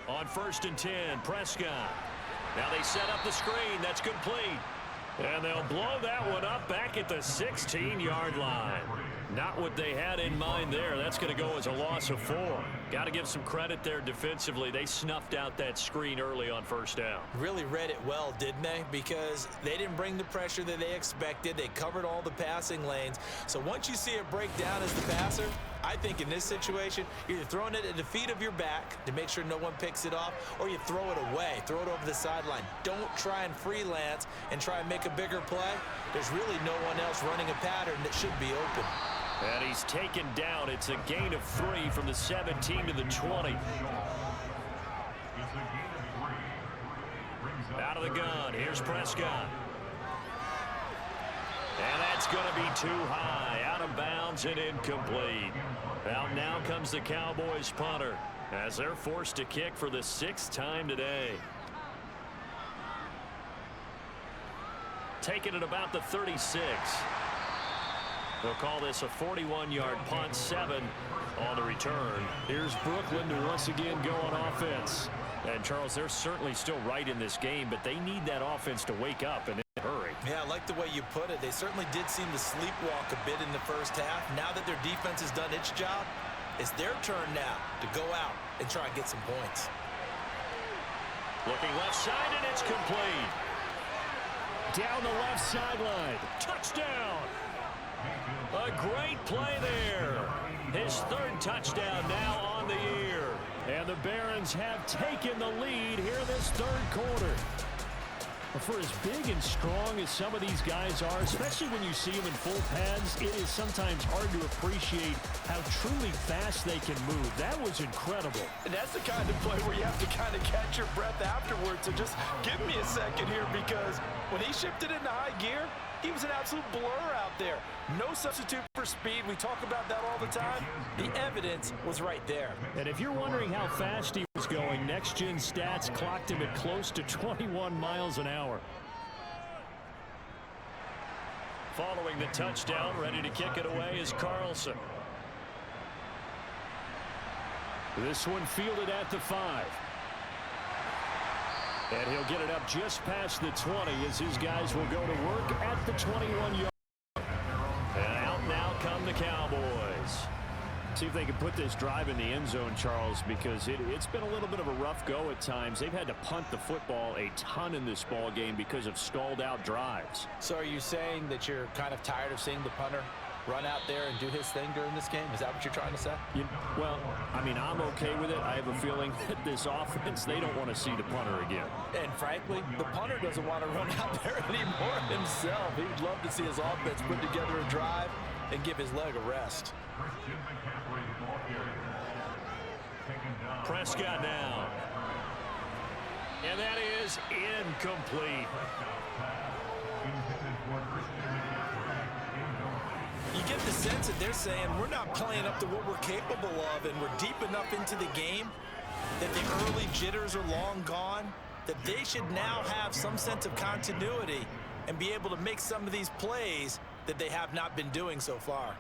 Speaker 5: On 1st and 10, Prescott. Now they set up the screen. That's complete. And they'll blow that one up back at the 16-yard line. Not what they had in mind there. That's going to go as a loss of 4. Got to give some credit there defensively. They snuffed out that screen early on 1st down.
Speaker 3: Really read it well, didn't they? Because they didn't bring the pressure that they expected. They covered all the passing lanes. So once you see it break down as the passer, I think in this situation, you're either throwing it at the feet of your back to make sure no one picks it off, or you throw it away, throw it over the sideline. Don't try and freelance and try and make a bigger play. There's really no one else running a pattern that should be open.
Speaker 5: And he's taken down. It's a gain of 3 from the 17 to the 20. Out of the gun. Here's Prescott. And that's going to be too high. Out of bounds and incomplete. Out now comes the Cowboys punter as they're forced to kick for the 6th time today. Taking it about the 36. They'll call this a 41-yard punt, 7 on the return. Here's Brooklyn to once again go on offense. And, Charles, they're certainly still right in this game, but they need that offense to wake up and in a hurry.
Speaker 3: Yeah, I like the way you put it. They certainly did seem to sleepwalk a bit in the first half. Now that their defense has done its job, it's their turn now to go out and try and get some points.
Speaker 5: Looking left side, and it's complete. Down the left sideline. Touchdown. A great play there. His 3rd touchdown now on the year. And the Barons have taken the lead here in this 3rd quarter. For as big and strong as some of these guys are, especially when you see them in full pads, it is sometimes hard to appreciate how truly fast they can move. That was incredible.
Speaker 7: And that's the kind of play where you have to kind of catch your breath afterwards. So just give me a second here, because when he shifted into high gear, He was an absolute blur out there. No substitute for speed. We talk about that all the time. The evidence was right there.
Speaker 5: And if you're wondering how fast he was going, next-gen stats clocked him at close to 21 miles an hour.
Speaker 2: Following the touchdown, ready to kick it away is Carlson.
Speaker 5: This one fielded at the 5. And he'll get it up just past the 20 as his guys will go to work at the 21-yard.
Speaker 2: And out now come the Cowboys.
Speaker 5: See if they can put this drive in the end zone, Charles, because it's been a little bit of a rough go at times. They've had to punt the football a ton in this ball game because of stalled-out drives.
Speaker 3: So are you saying that you're kind of tired of seeing the punter run out there and do his thing during this game? Is that what you're trying to say?
Speaker 5: Well, I mean, I'm okay with it. I have a feeling that this offense, they don't want to see the punter again.
Speaker 3: And frankly, the punter doesn't want to run out there anymore himself. He'd love to see his offense put together a drive and give his leg a rest.
Speaker 2: Prescott now. And that is incomplete.
Speaker 3: You get the sense that they're saying we're not playing up to what we're capable of, and we're deep enough into the game that the early jitters are long gone, that they should now have some sense of continuity and be able to make some of these plays that they have not been doing so far.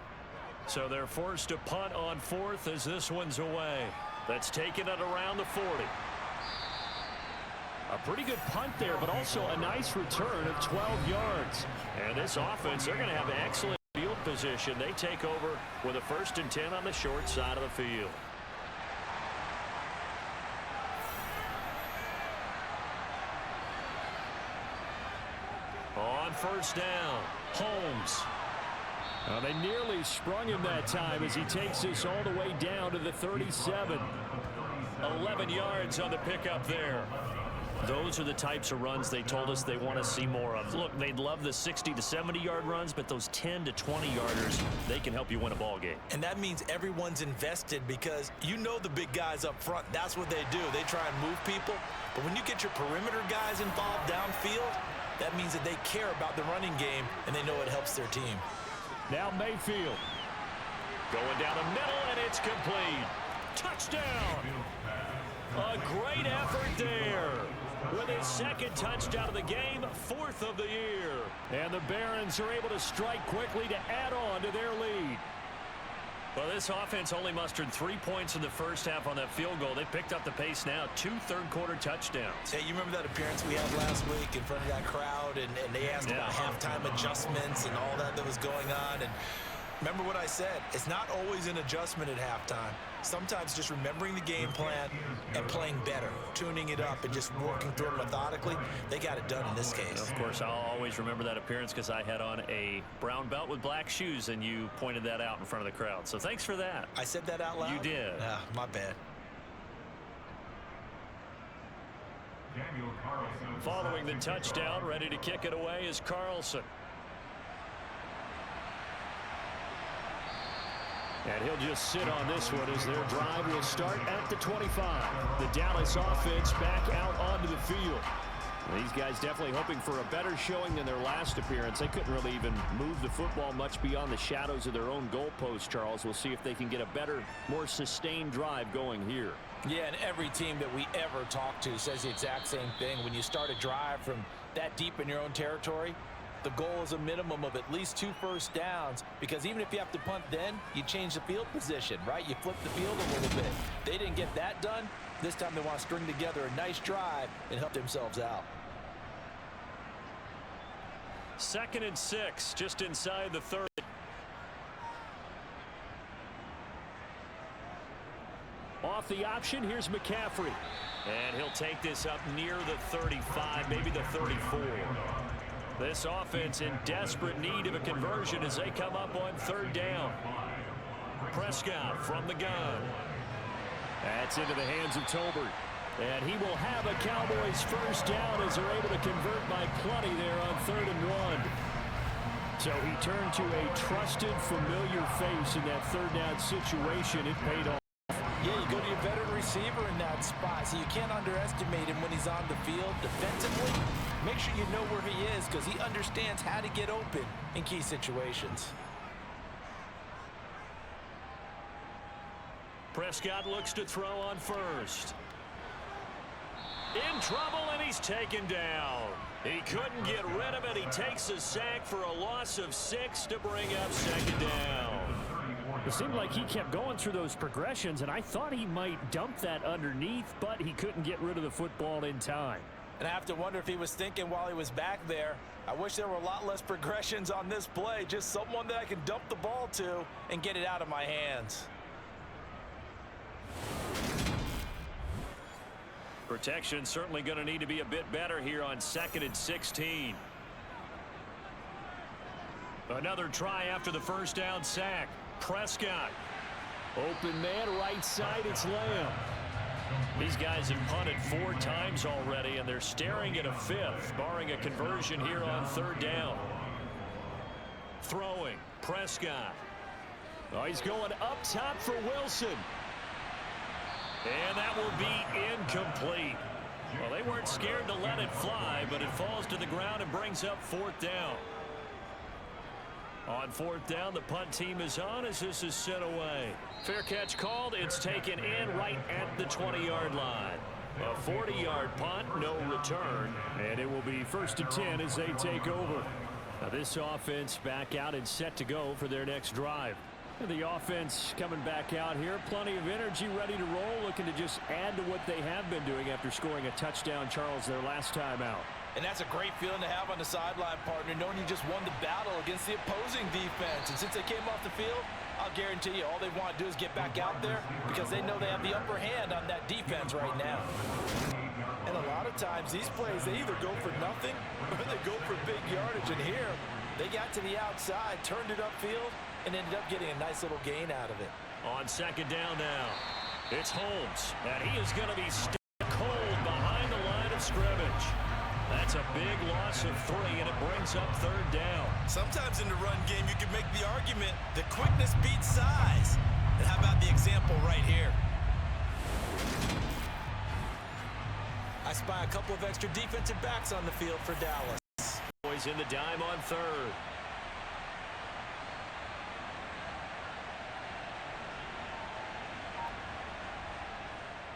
Speaker 2: So they're forced to punt on 4th as this one's away. That's taken it around the 40.
Speaker 5: A pretty good punt there, but also a nice return of 12 yards.
Speaker 2: And this offense, they're going to have excellent field position. They take over with a 1st and 10 on the short side of the field. On 1st down, Holmes.
Speaker 5: Well, they nearly sprung him that time as he takes this all the way down to the 37.
Speaker 2: 11 yards on the pickup there. Those are the types of runs they told us they want to see more of. Look, they'd love the 60 to 70-yard runs, but those 10 to 20-yarders, they can help you win a ball game.
Speaker 3: And that means everyone's invested because you know the big guys up front. That's what they do. They try and move people. But when you get your perimeter guys involved downfield, that means that they care about the running game, and they know it helps their team.
Speaker 5: Now Mayfield.
Speaker 2: Going down the middle, and it's complete. Touchdown! A great effort there. With his 2nd touchdown of the game, 4th of the year.
Speaker 5: And the Barons are able to strike quickly to add on to their lead.
Speaker 2: Well, this offense only mustered 3 points in the first half on that field goal. They picked up the pace now, 2 third-quarter touchdowns.
Speaker 3: Hey, you remember that appearance we had last week in front of that crowd, and they asked about halftime adjustments and all that was going on, and remember what I said, it's not always an adjustment at halftime. Sometimes just remembering the game plan and playing better, tuning it up and just working through it methodically. They got it done in this case.
Speaker 2: Of course, I'll always remember that appearance because I had on a brown belt with black shoes, and you pointed that out in front of the crowd. So thanks for that.
Speaker 3: I said that out loud?
Speaker 2: You did.
Speaker 3: My bad.
Speaker 2: Following the touchdown, ready to kick it away is Carlson.
Speaker 5: And he'll just sit on this one as their drive will start at the 25. The Dallas offense back out onto the field. These guys definitely hoping for a better showing than their last appearance. They couldn't really even move the football much beyond the shadows of their own goalpost, Charles. We'll see if they can get a better, more sustained drive going here.
Speaker 3: Yeah, and every team that we ever talk to says the exact same thing. When you start a drive from that deep in your own territory, the goal is a minimum of at least 2 first downs, because even if you have to punt then, you change the field position, right? You flip the field a little bit. They didn't get that done. This time they want to string together a nice drive and help themselves out.
Speaker 2: 2nd and 6, just inside the 30.
Speaker 5: Off the option, here's McCaffrey.
Speaker 2: And he'll take this up near the 35, maybe the 34. This offense in desperate need of a conversion as they come up on 3rd down. Prescott from the gun.
Speaker 5: That's into the hands of Tolbert. And he will have a Cowboys first down as they're able to convert by plenty there on 3rd and 1. So he turned to a trusted, familiar face in that 3rd down situation. It paid off.
Speaker 3: Yeah, you go to your veteran receiver in that spot, so you can't underestimate him when he's on the field. Defensively, make sure you know where he is because he understands how to get open in key situations.
Speaker 5: Prescott looks to throw on first. In trouble, and he's taken down. He couldn't get rid of it. He takes a sack for a loss of 6 to bring up second down. It seemed like he kept going through those progressions, and I thought he might dump that underneath, but he couldn't get rid of the football in time.
Speaker 3: And I have to wonder if he was thinking while he was back there, I wish there were a lot less progressions on this play, just someone that I can dump the ball to and get it out of my hands.
Speaker 5: Protection certainly going to need to be a bit better here on 2nd and 16. Another try after the first down sack. Prescott. Open man, right side, it's Lamb. These guys have punted 4 times already, and they're staring at a 5th, barring a conversion here on 3rd down. Throwing, Prescott. Oh, he's going up top for Wilson. And that will be incomplete. Well, they weren't scared to let it fly, but it falls to the ground and brings up 4th down. On 4th down, the punt team is on as this is sent away. Fair catch called. It's taken in right at the 20-yard line. A 40-yard punt, no return. And it will be 1st and 10 as they take over. Now this offense back out and set to go for their next drive. And the offense coming back out here. Plenty of energy, ready to roll, looking to just add to what they have been doing after scoring a touchdown, Charles, their last time out.
Speaker 3: And that's a great feeling to have on the sideline, partner, knowing you just won the battle against the opposing defense. And since they came off the field, I'll guarantee you all they want to do is get back out there because they know they have the upper hand on that defense right now. And a lot of times these plays, they either go for nothing or they go for big yardage. And here, they got to the outside, turned it upfield, and ended up getting a nice little gain out of it.
Speaker 5: On 2nd down now, it's Holmes, and he is going to be stuck cold behind the line of scrimmage. That's a big loss of 3, and it brings up 3rd down.
Speaker 3: Sometimes in the run game, you can make the argument that quickness beats size. And how about the example right here? I spy a couple of extra defensive backs on the field for Dallas.
Speaker 5: Boys in the dime on 3rd.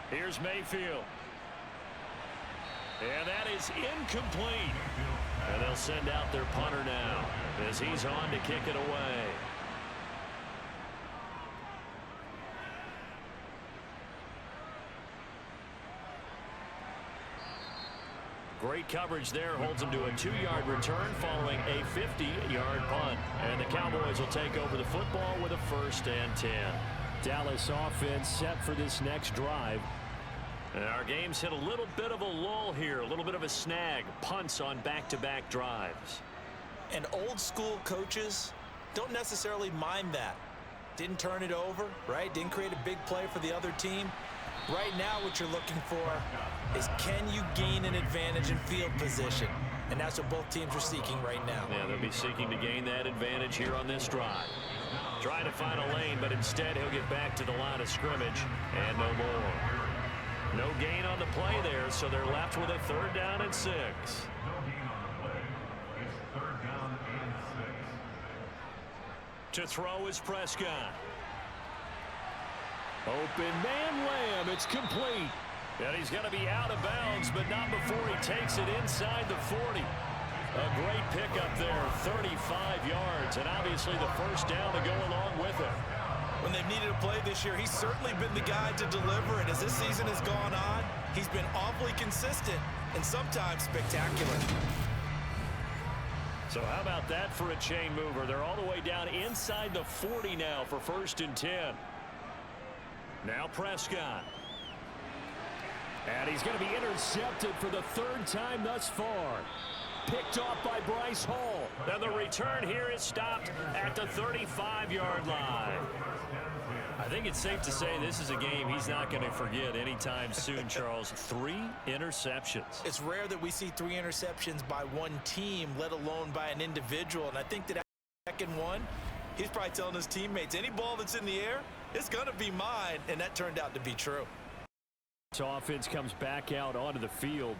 Speaker 5: Here's Mayfield. And that is incomplete. And they'll send out their punter now as he's on to kick it away. Great coverage there. Holds him to a 2-yard return following a 50-yard punt. And the Cowboys will take over the football with a 1st and 10. Dallas offense set for this next drive. And our game's hit a little bit of a lull here, a little bit of a snag. Punts on back-to-back drives.
Speaker 3: And old school coaches don't necessarily mind that. Didn't turn it over, right? Didn't create a big play for the other team. Right now what you're looking for is can you gain an advantage in field position? And that's what both teams are seeking right now.
Speaker 5: Yeah, they'll be seeking to gain that advantage here on this drive. Trying to find a lane, but instead he'll get back to the line of scrimmage and no more. No gain on the play there, so they're left with a 3rd down and 6.
Speaker 4: No gain on the play. It's 3rd down and 6.
Speaker 5: To throw is Prescott. Open man, Lamb. It's complete. And he's going to be out of bounds, but not before he takes it inside the 40. A great pickup there, 35 yards, and obviously the 1st down to go along with it.
Speaker 3: When they've needed a play this year, he's certainly been the guy to deliver it. As this season has gone on, he's been awfully consistent and sometimes spectacular.
Speaker 5: So how about that for a chain mover? They're all the way down inside the 40 now for 1st and 10. Now Prescott. And he's going to be intercepted for the 3rd time thus far. Picked off by Bryce Hall. And the return here is stopped at the 35-yard line. I think it's safe to say this is a game he's not going to forget anytime soon, Charles. 3 interceptions.
Speaker 3: It's rare that we see 3 interceptions by one team, let alone by an individual. And I think that second one, he's probably telling his teammates, any ball that's in the air, it's going to be mine, and that turned out to be true.
Speaker 5: This offense comes back out onto the field.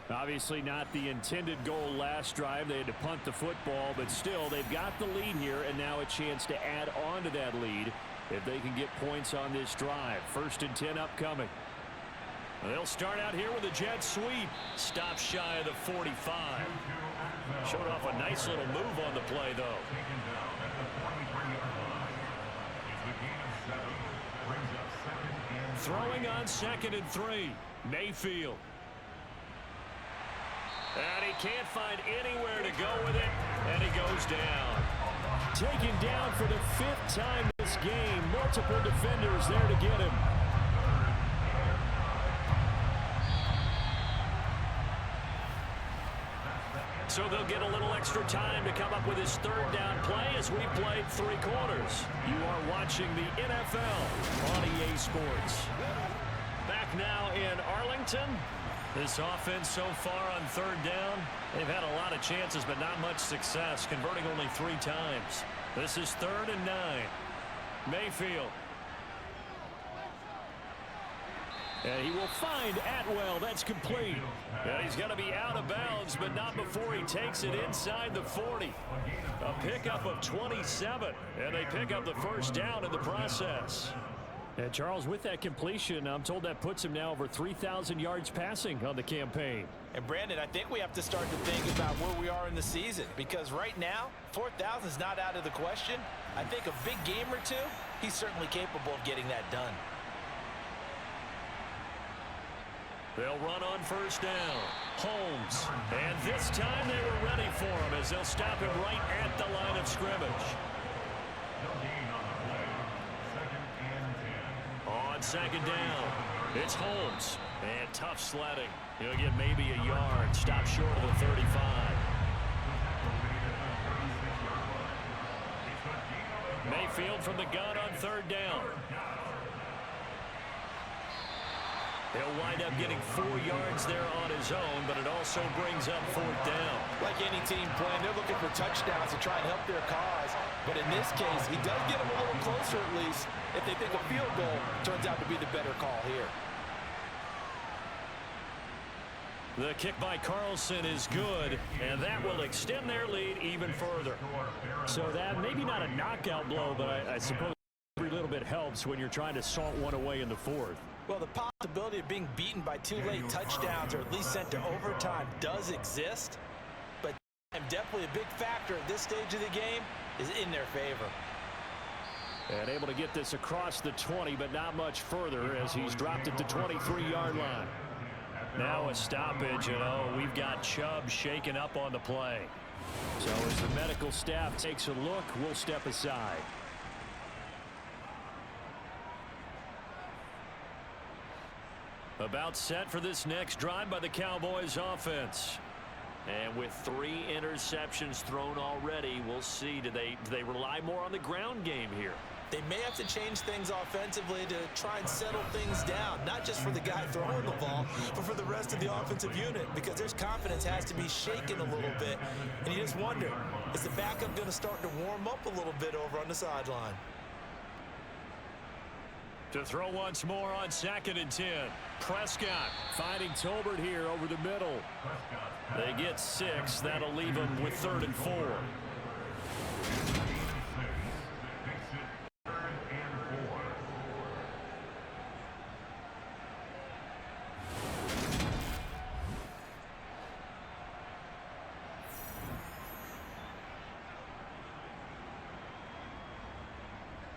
Speaker 5: Obviously not the intended goal last drive. They had to punt the football, but still they've got the lead here, and now a chance to add on to that lead if they can get points on this drive. 1st and 10 upcoming. They'll start out here with a jet sweep. Stop shy of the 45. Showed off a nice little move on the play, though. Throwing on 2nd and 3. Mayfield. And he can't find anywhere to go with it, and he goes down. Taken down for the 5th time this game. Multiple defenders there to get him. So they'll get a little extra time to come up with his 3rd down play as we played 3 quarters. You are watching the NFL on EA Sports. Back now in Arlington. This offense so far on 3rd down, they've had a lot of chances but not much success, converting only 3 times. This is 3rd and 9. Mayfield. And he will find Atwell. That's complete. And he's going to be out of bounds, but not before he takes it inside the 40. A pickup of 27, and they pick up the 1st down in the process. And Charles, with that completion, I'm told that puts him now over 3,000 yards passing on the campaign.
Speaker 3: And Brandon, I think we have to start to think about where we are in the season, because right now, 4,000 is not out of the question. I think a big game or 2, he's certainly capable of getting that done.
Speaker 2: They'll run on 1st down. Holmes. And this time they were ready for him as they'll stop him right at the line of scrimmage. On 2nd down, it's Holmes. And tough sledding. He'll get maybe a yard. Stop short of the 35. Mayfield from the gun on 3rd down. He'll wind up getting 4 yards there on his own, but it also brings up 4th down.
Speaker 3: Like any team playing, they're looking for touchdowns to try and help their cause. But in this case, he does get them a little closer at least. If they think a field goal turns out to be the better call here.
Speaker 2: The kick by Carlson is good, and that will extend their lead even further.
Speaker 5: So that maybe not a knockout blow, but I suppose every little bit helps when you're trying to salt one away in the 4th.
Speaker 3: Well, the possibility of being beaten by 2 late touchdowns or at least sent to overtime does exist, but definitely a big factor at this stage of the game is in their favor.
Speaker 5: And able to get this across the 20, but not much further as he's dropped at the 23-yard line.
Speaker 2: Now a stoppage, we've got Chubb shaken up on the play.
Speaker 5: So as the medical staff takes a look, we'll step aside.
Speaker 2: About set for this next drive by the Cowboys offense. And with 3 interceptions thrown already, we'll see. Do they rely more on the ground game here?
Speaker 3: They may have to change things offensively to try and settle things down, not just for the guy throwing the ball, but for the rest of the offensive unit, because their confidence has to be shaken a little bit. And you just wonder, is the backup going to start to warm up a little bit over on the sideline?
Speaker 2: To throw once more on 2nd and 10. Prescott
Speaker 5: finding Tolbert here over the middle.
Speaker 2: They get 6. That'll leave them with 3rd and 4.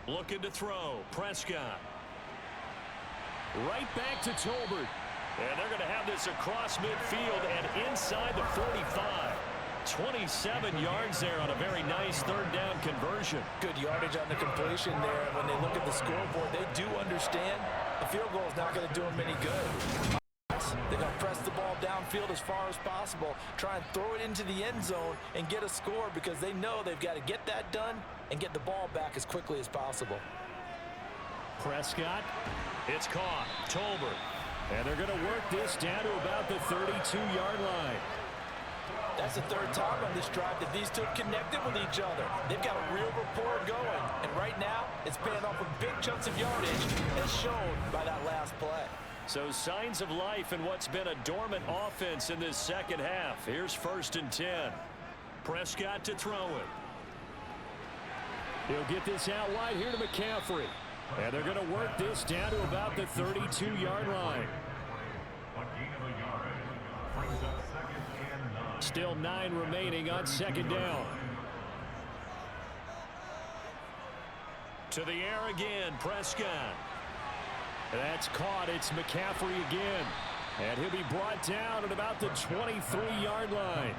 Speaker 2: Looking to throw. Prescott.
Speaker 5: Right back to Tolbert.
Speaker 2: And they're going to have this across midfield and inside the 45. 27 yards there on a very nice 3rd down conversion.
Speaker 3: Good yardage on the completion there. When they look at the scoreboard, they do understand the field goal is not going to do them any good. They're going to press the ball downfield as far as possible, try and throw it into the end zone and get a score, because they know they've got to get that done and get the ball back as quickly as possible.
Speaker 5: Prescott.
Speaker 2: It's caught. Tolbert.
Speaker 5: And they're going to work this down to about the 32-yard line.
Speaker 7: That's the third time on this drive that these two have connected with each other. They've got a real rapport going. And right now, it's paying off with big chunks of yardage, as shown by that last play.
Speaker 5: So signs of life in what's been a dormant offense in this second half. Here's 1st and 10. Prescott to throw it. He'll get this out wide here to McCaffrey. And they're going to work this down to about the 32-yard line. Still 9 remaining on 2nd down. To the air again, Prescott. That's caught. It's McCaffrey again. And he'll be brought down at about the 23-yard line.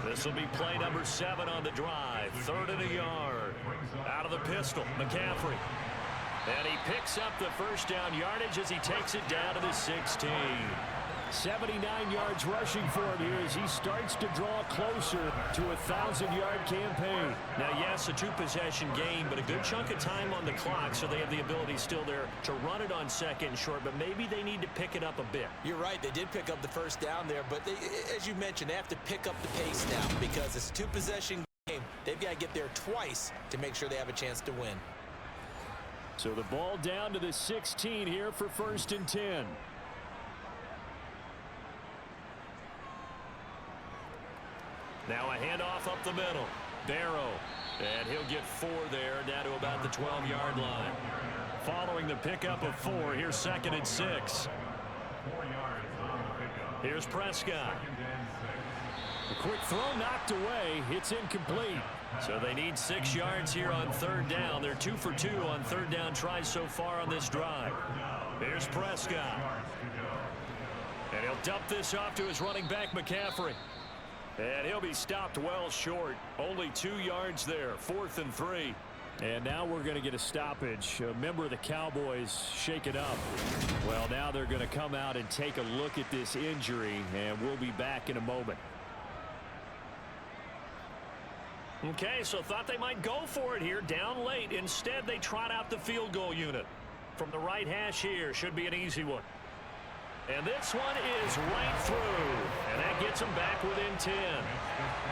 Speaker 5: This will be play number 7 on the drive. 3rd and a yard. Out of the pistol, McCaffrey. And he picks up the first down yardage as he takes it down to the 16. 79 yards rushing for him here as he starts to draw closer to a 1,000-yard campaign.
Speaker 2: Now, yes, a 2-possession game, but a good chunk of time on the clock, so they have the ability still there to run it on 2nd and short, but maybe they need to pick it up a bit.
Speaker 3: You're right. They did pick up the first down there, but as you mentioned, they have to pick up the pace now because it's a 2-possession game. They've got to get there twice to make sure they have a chance to win.
Speaker 5: So the ball down to the 16 here for 1st and 10. Now a handoff up the middle. Barrow. And he'll get 4 there, down to about the 12-yard line. Following the pickup of 4, here's 2nd and 6. Here's Prescott. A quick throw knocked away. It's incomplete. So they need 6 yards here on 3rd down. They're 2 for 2 on 3rd down tries so far on this drive. Here's Prescott. And he'll dump this off to his running back, McCaffrey. And he'll be stopped well short. Only 2 yards there. 4th and 3. And now we're going to get a stoppage. A member of the Cowboys shaken up. Well, now they're going to come out and take a look at this injury, and we'll be back in a moment.
Speaker 2: Okay, so thought they might go for it here, down late. Instead, they trot out the field goal unit. From the right hash here, should be an easy one. And this one is right through. And that gets them back within 10.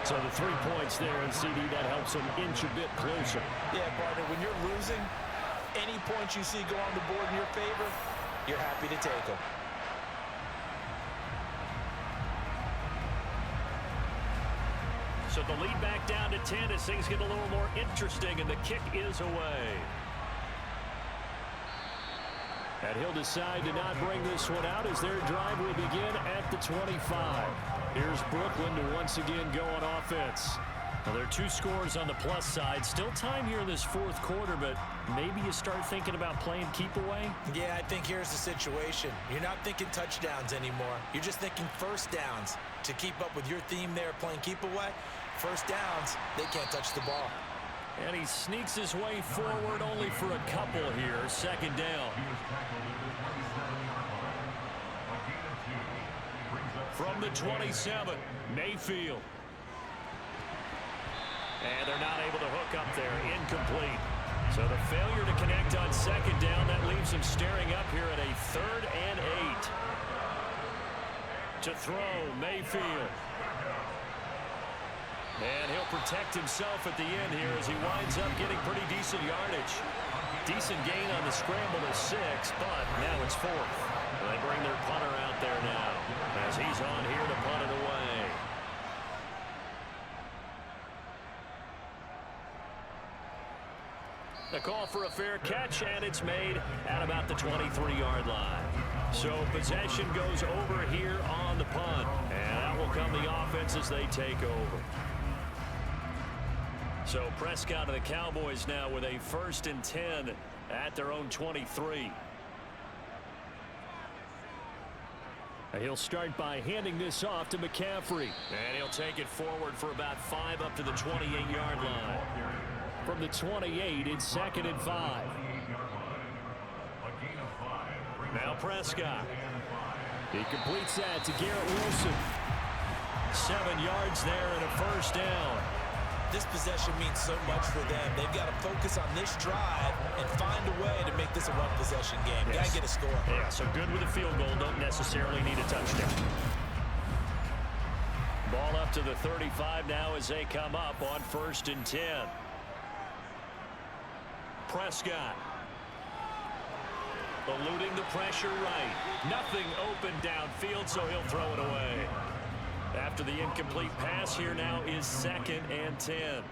Speaker 5: So the 3 points there, and CD, that helps them inch a bit closer.
Speaker 7: Yeah, partner, when you're losing, any points you see go on the board in your favor, you're happy to take them.
Speaker 2: So the lead back down to 10 as things get a little more interesting, and the kick is away.
Speaker 5: And he'll decide to not bring this one out as their drive will begin at the 25. Here's Brooklyn to once again go on offense.
Speaker 2: Well, there are 2 scores on the plus side. Still time here in this 4th quarter, but maybe you start thinking about playing keep away.
Speaker 3: Yeah, I think here's the situation. You're not thinking touchdowns anymore. You're just thinking first downs. To keep up with your theme there, playing keep away, first downs, they can't touch the ball.
Speaker 2: And he sneaks his way forward only for a couple here. 2nd down. From the 27, Mayfield. And they're not able to hook up there. Incomplete. So the failure to connect on 2nd down, that leaves him staring up here at a 3rd and 8. To throw, Mayfield. And he'll protect himself at the end here as he winds up getting pretty decent yardage. Decent gain on the scramble to 6, but now it's 4th. And they bring their punter out there now as he's on here to punt it away. The call for a fair catch, and it's made at about the 23-yard line. So possession goes over here on the punt, and that will come the offense as they take over. So Prescott of the Cowboys now with a 1st and 10 at their own 23.
Speaker 5: He'll start by handing this off to McCaffrey.
Speaker 2: And he'll take it forward for about 5 up to the 28-yard line.
Speaker 5: From the 28, it's 2nd and 5.
Speaker 2: Now Prescott.
Speaker 5: He completes that to Garrett Wilson.
Speaker 2: 7 yards there and a 1st down.
Speaker 3: This possession means so much for them. They've got to focus on this drive and find a way to make this a one possession game.
Speaker 2: Yes.
Speaker 3: Got to get a score.
Speaker 2: Yeah, so good with a field goal. Don't necessarily need a touchdown.
Speaker 5: Ball up off to the 35 now as they come up on 1st and 10. Prescott. Eluding the pressure right. Nothing open downfield, so he'll throw it away. After the incomplete pass, here now is 2nd and 10.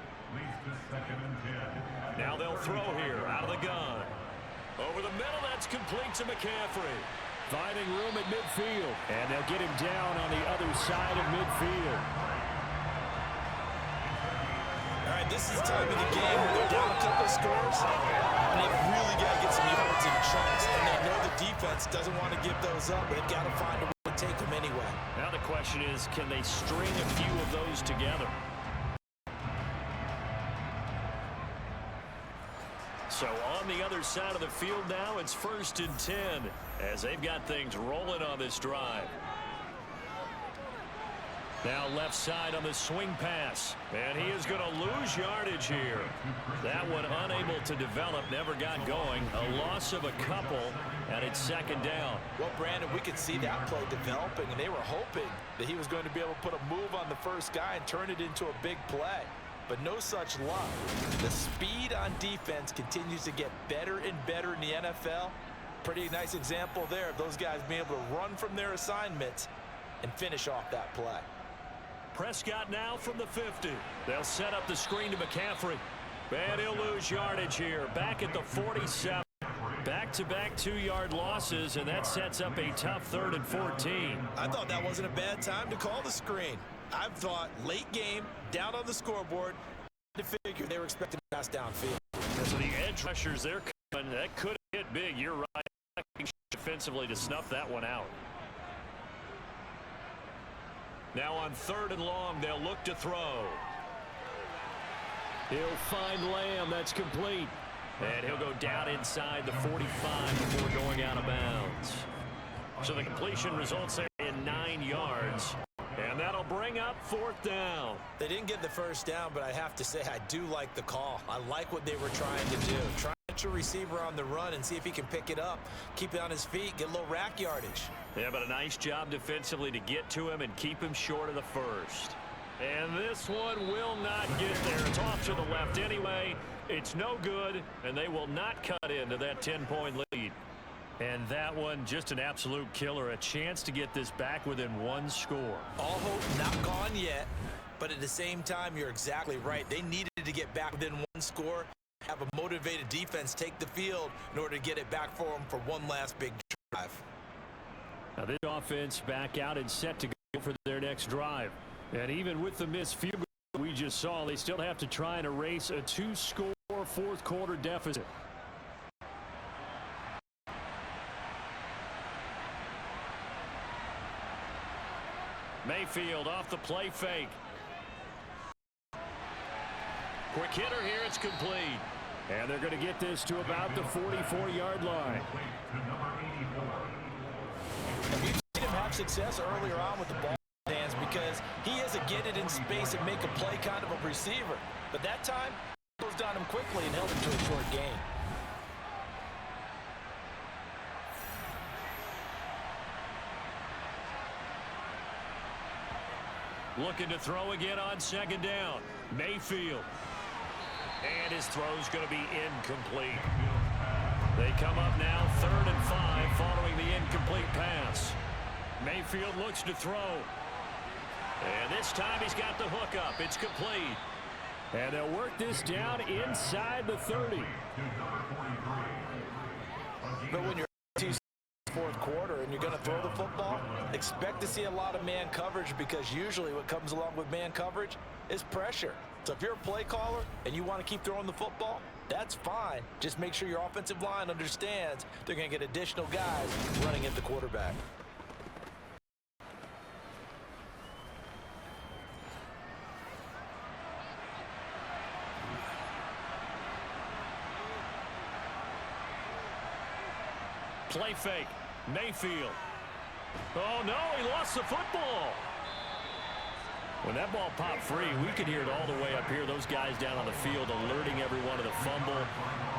Speaker 5: Now they'll throw here out of the gun. Over the middle, that's complete to McCaffrey. Finding room at midfield. And they'll get him down on the other side of midfield.
Speaker 3: All right, this is the time of the game where they're down a couple of scores, and they've really got to get some yards in chunks. And they know the defense doesn't want to give those up, but they've got to find a way to take them anyway.
Speaker 5: Now the question is, can they string a few of those together? So on the other side of the field now, it's 1st and 10 as they've got things rolling on this drive. Now left side on the swing pass, and he is going to lose yardage here. That one unable to develop, never got going. A loss of a couple, and it's 2nd down.
Speaker 3: Well, Brandon, we could see that play developing, and they were hoping that he was going to be able to put a move on the first guy and turn it into a big play. But no such luck. The speed on defense continues to get better and better in the NFL. Pretty nice example there of those guys being able to run from their assignments and finish off that play.
Speaker 5: Prescott now from the 50. They'll set up the screen to McCaffrey. And he'll lose yardage here. Back at the 47. Back-to-back 2-yard losses, and that sets up a tough 3rd and 14.
Speaker 3: I thought that wasn't a bad time to call the screen. I thought late game, down on the scoreboard, to figure they were expecting to pass downfield.
Speaker 5: So the edge rushers, they're coming. That could have hit big. You're right. Defensively to snuff that one out. Now on 3rd and long, they'll look to throw. He'll find Lamb. That's complete. And he'll go down inside the 45 before going out of bounds. So the completion results there in 9 yards. And that'll bring up 4th down.
Speaker 3: They didn't get the first down, but I have to say I do like the call. I like what they were trying to do. Try to get your receiver on the run and see if he can pick it up, keep it on his feet, get a little rack yardage.
Speaker 5: Yeah, but a nice job defensively to get to him and keep him short of the first. And this one will not get there. It's off to the left anyway. It's no good, and they will not cut into that 10-point lead. And that one, just an absolute killer. A chance to get this back within 1 score.
Speaker 3: All hope not gone yet, but at the same time, you're exactly right. They needed to get back within 1 score, have a motivated defense take the field in order to get it back for them for one last big drive.
Speaker 5: Now this offense back out and set to go for their next drive. And even with the missed field goal we just saw, they still have to try and erase a 2-score 4th quarter deficit. Mayfield off the play fake. Quick hitter here, it's complete. And they're going to get this to about the 44-yard line.
Speaker 3: And we've seen him have success earlier on with the ball in his hands because he has a get it in space and make a play kind of a receiver. But that time, he closed on him quickly and held him to a short gain.
Speaker 5: Looking to throw again on 2nd down. Mayfield. And his throw's going to be incomplete. They come up now 3rd and 5 following the incomplete pass. Mayfield looks to throw. And this time he's got the hook up. It's complete. And they'll work this down inside the 30.
Speaker 3: But when you're 4th quarter and you're going to throw the football, expect to see a lot of man coverage because usually what comes along with man coverage is pressure. So if you're a play caller and you want to keep throwing the football, that's fine. Just make sure your offensive line understands they're going to get additional guys running at the quarterback.
Speaker 5: Play fake. Mayfield. Oh, no, he lost the football. When that ball popped free, we could hear it all the way up here. Those guys down on the field alerting everyone of the fumble.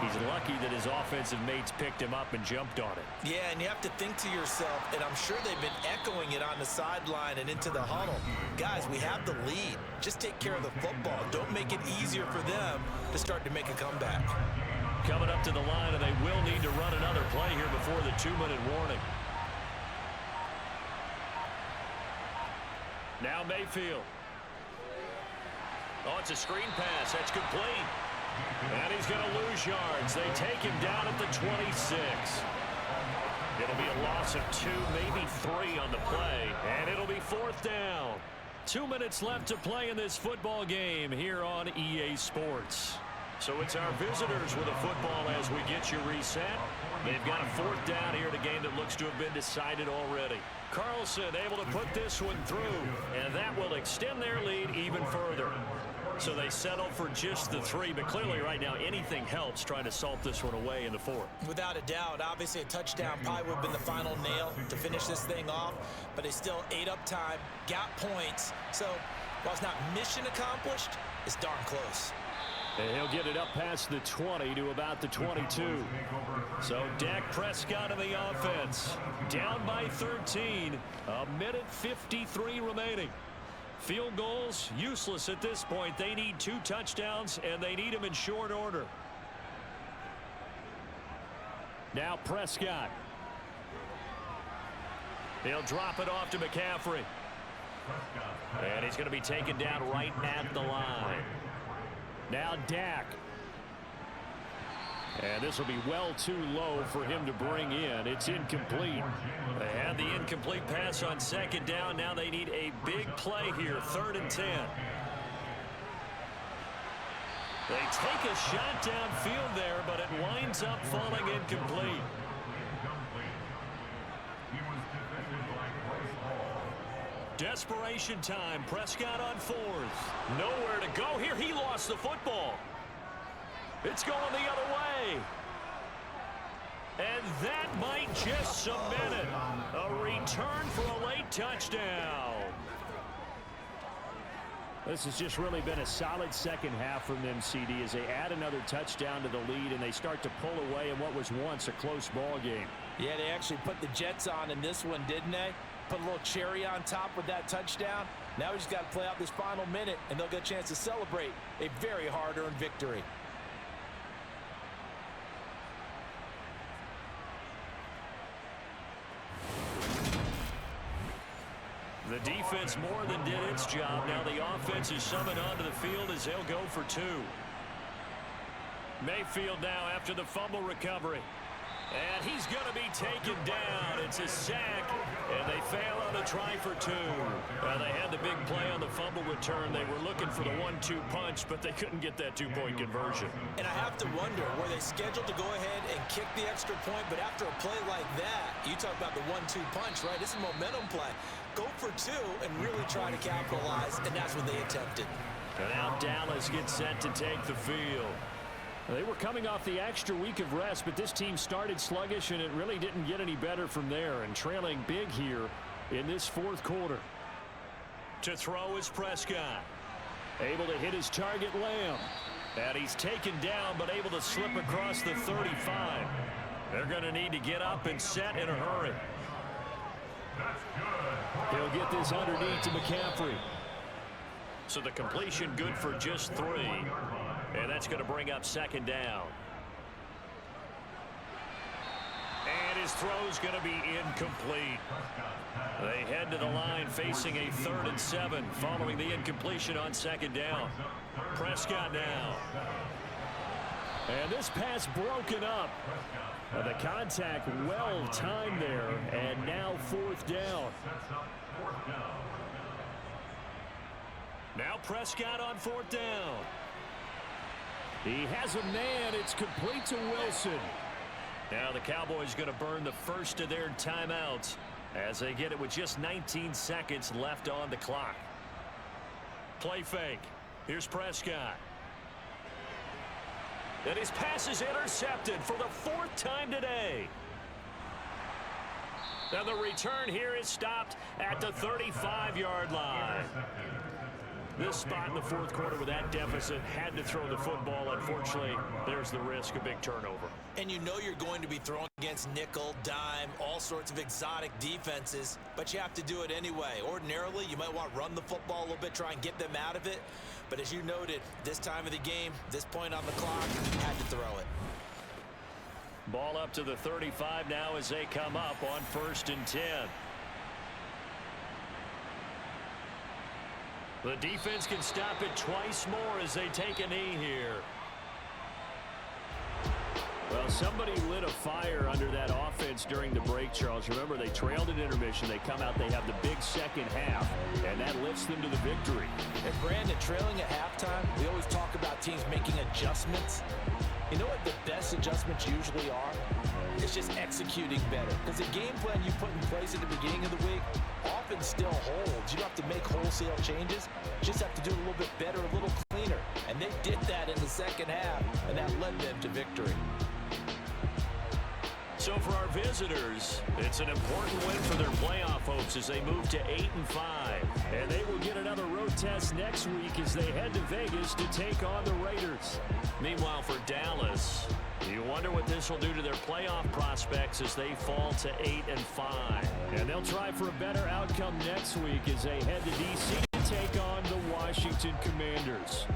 Speaker 5: He's lucky that his offensive mates picked him up and jumped on it.
Speaker 3: Yeah, and you have to think to yourself, and I'm sure they've been echoing it on the sideline and into the huddle. Guys, we have the lead. Just take care of the football. Don't make it easier for them to start to make a comeback.
Speaker 5: Coming up to the line, and they will need to run another play here before the 2-minute warning. Now Mayfield. Oh, it's a screen pass. That's complete. And he's going to lose yards. They take him down at the 26. It'll be a loss of 2, maybe 3 on the play. And it'll be 4th down. 2 minutes left to play in this football game here on EA Sports. So it's our visitors with a football as we get you reset. They've got a 4th down here in a game that looks to have been decided already. Carlson able to put this one through, and that will extend their lead even further. So they settle for just the 3, but clearly right now anything helps trying to salt this one away in the 4th.
Speaker 3: Without a doubt, obviously a touchdown probably would have been the final nail to finish this thing off, but they still ate up time, got points. So while it's not mission accomplished, it's darn close.
Speaker 5: And he'll get it up past the 20 to about the 22. So Dak Prescott in the offense. Down by 13. 1:53 remaining. Field goals, useless at this point. They need 2 touchdowns, and they need them in short order. Now Prescott. He'll drop it off to McCaffrey. And he's going to be taken down right at the line. Now Dak. And this will be well too low for him to bring in. It's incomplete. They had the incomplete pass on 2nd down. Now they need a big play here, 3rd and 10. They take a shot downfield there, but it winds up falling incomplete. Desperation time. Prescott on 4th. Nowhere to go here. He lost the football. It's going the other way. And that might just cement it. A return for a late touchdown. This has just really been a solid second half from them, CD, as they add another touchdown to the lead and they start to pull away in what was once a close ball game.
Speaker 7: Yeah, they actually put the Jets on in this one, didn't they? Put a little cherry on top with that touchdown. Now we just got to play out this final minute, and they'll get a chance to celebrate a very hard-earned victory.
Speaker 5: The defense more than did its job. Now the offense is summoned onto the field as they'll go for 2. Mayfield now after the fumble recovery. And he's going to be taken down. It's a sack, and they fail on the try for 2. They had the big play on the fumble return. They were looking for the 1-2 punch, but they couldn't get that 2-point conversion.
Speaker 3: And I have to wonder, were they scheduled to go ahead and kick the extra point, but after a play like that, you talk about the 1-2 punch, right? It's a momentum play. Go for 2 and really try to capitalize, and that's what they attempted.
Speaker 5: And now Dallas gets set to take the field. They were coming off the extra week of rest, but this team started sluggish, and it really didn't get any better from there, and trailing big here in this 4th quarter. To throw is Prescott. Able to hit his target, Lamb. And he's taken down, but able to slip across the 35. They're going to need to get up and set in a hurry. He'll get this underneath to McCaffrey. So the completion good for just 3. And that's going to bring up 2nd down. And his throw's going to be incomplete. They head to the line facing a 3rd and 7 following the incompletion on 2nd down. Prescott now. And this pass broken up. The contact well timed there, and now 4th down. Now Prescott on 4th down. He has a man. It's complete to Wilson. Now the Cowboys going to burn the first of their timeouts as they get it with just 19 seconds left on the clock. Play fake. Here's Prescott. And his pass is intercepted for the 4th time today. Now the return here is stopped at the 35-yard line. This spot in the fourth quarter with that deficit, had to throw the football. Unfortunately, there's the risk of big turnover.
Speaker 3: And you know you're going to be throwing against nickel, dime, all sorts of exotic defenses, but you have to do it anyway. Ordinarily, you might want to run the football a little bit, try and get them out of it. But as you noted, this time of the game, this point on the clock, had to throw it.
Speaker 5: Ball up to the 35 now as they come up on 1st and 10. The defense can stop it twice more as they take a knee here. Well, somebody lit a fire under that offense during the break, Charles. Remember, they trailed at intermission. They come out, they have the big second half, and that lifts them to the victory.
Speaker 3: And Brandon, trailing at halftime, we always talk about teams making adjustments. You know what the best adjustments usually are? It's just executing better. Because the game plan you put in place at the beginning of the week often still holds. You don't have to make wholesale changes. You just have to do it a little bit better, a little cleaner. And they did that in the second half, and that led them to victory.
Speaker 5: So for our visitors, it's an important win for their playoff hopes as they move to 8-5. And they will get another road test next week as they head to Vegas to take on the Raiders. Meanwhile, for Dallas, you wonder what this will do to their playoff prospects as they fall to 8-5. And they'll try for a better outcome next week as they head to D.C. to take on the Washington Commanders.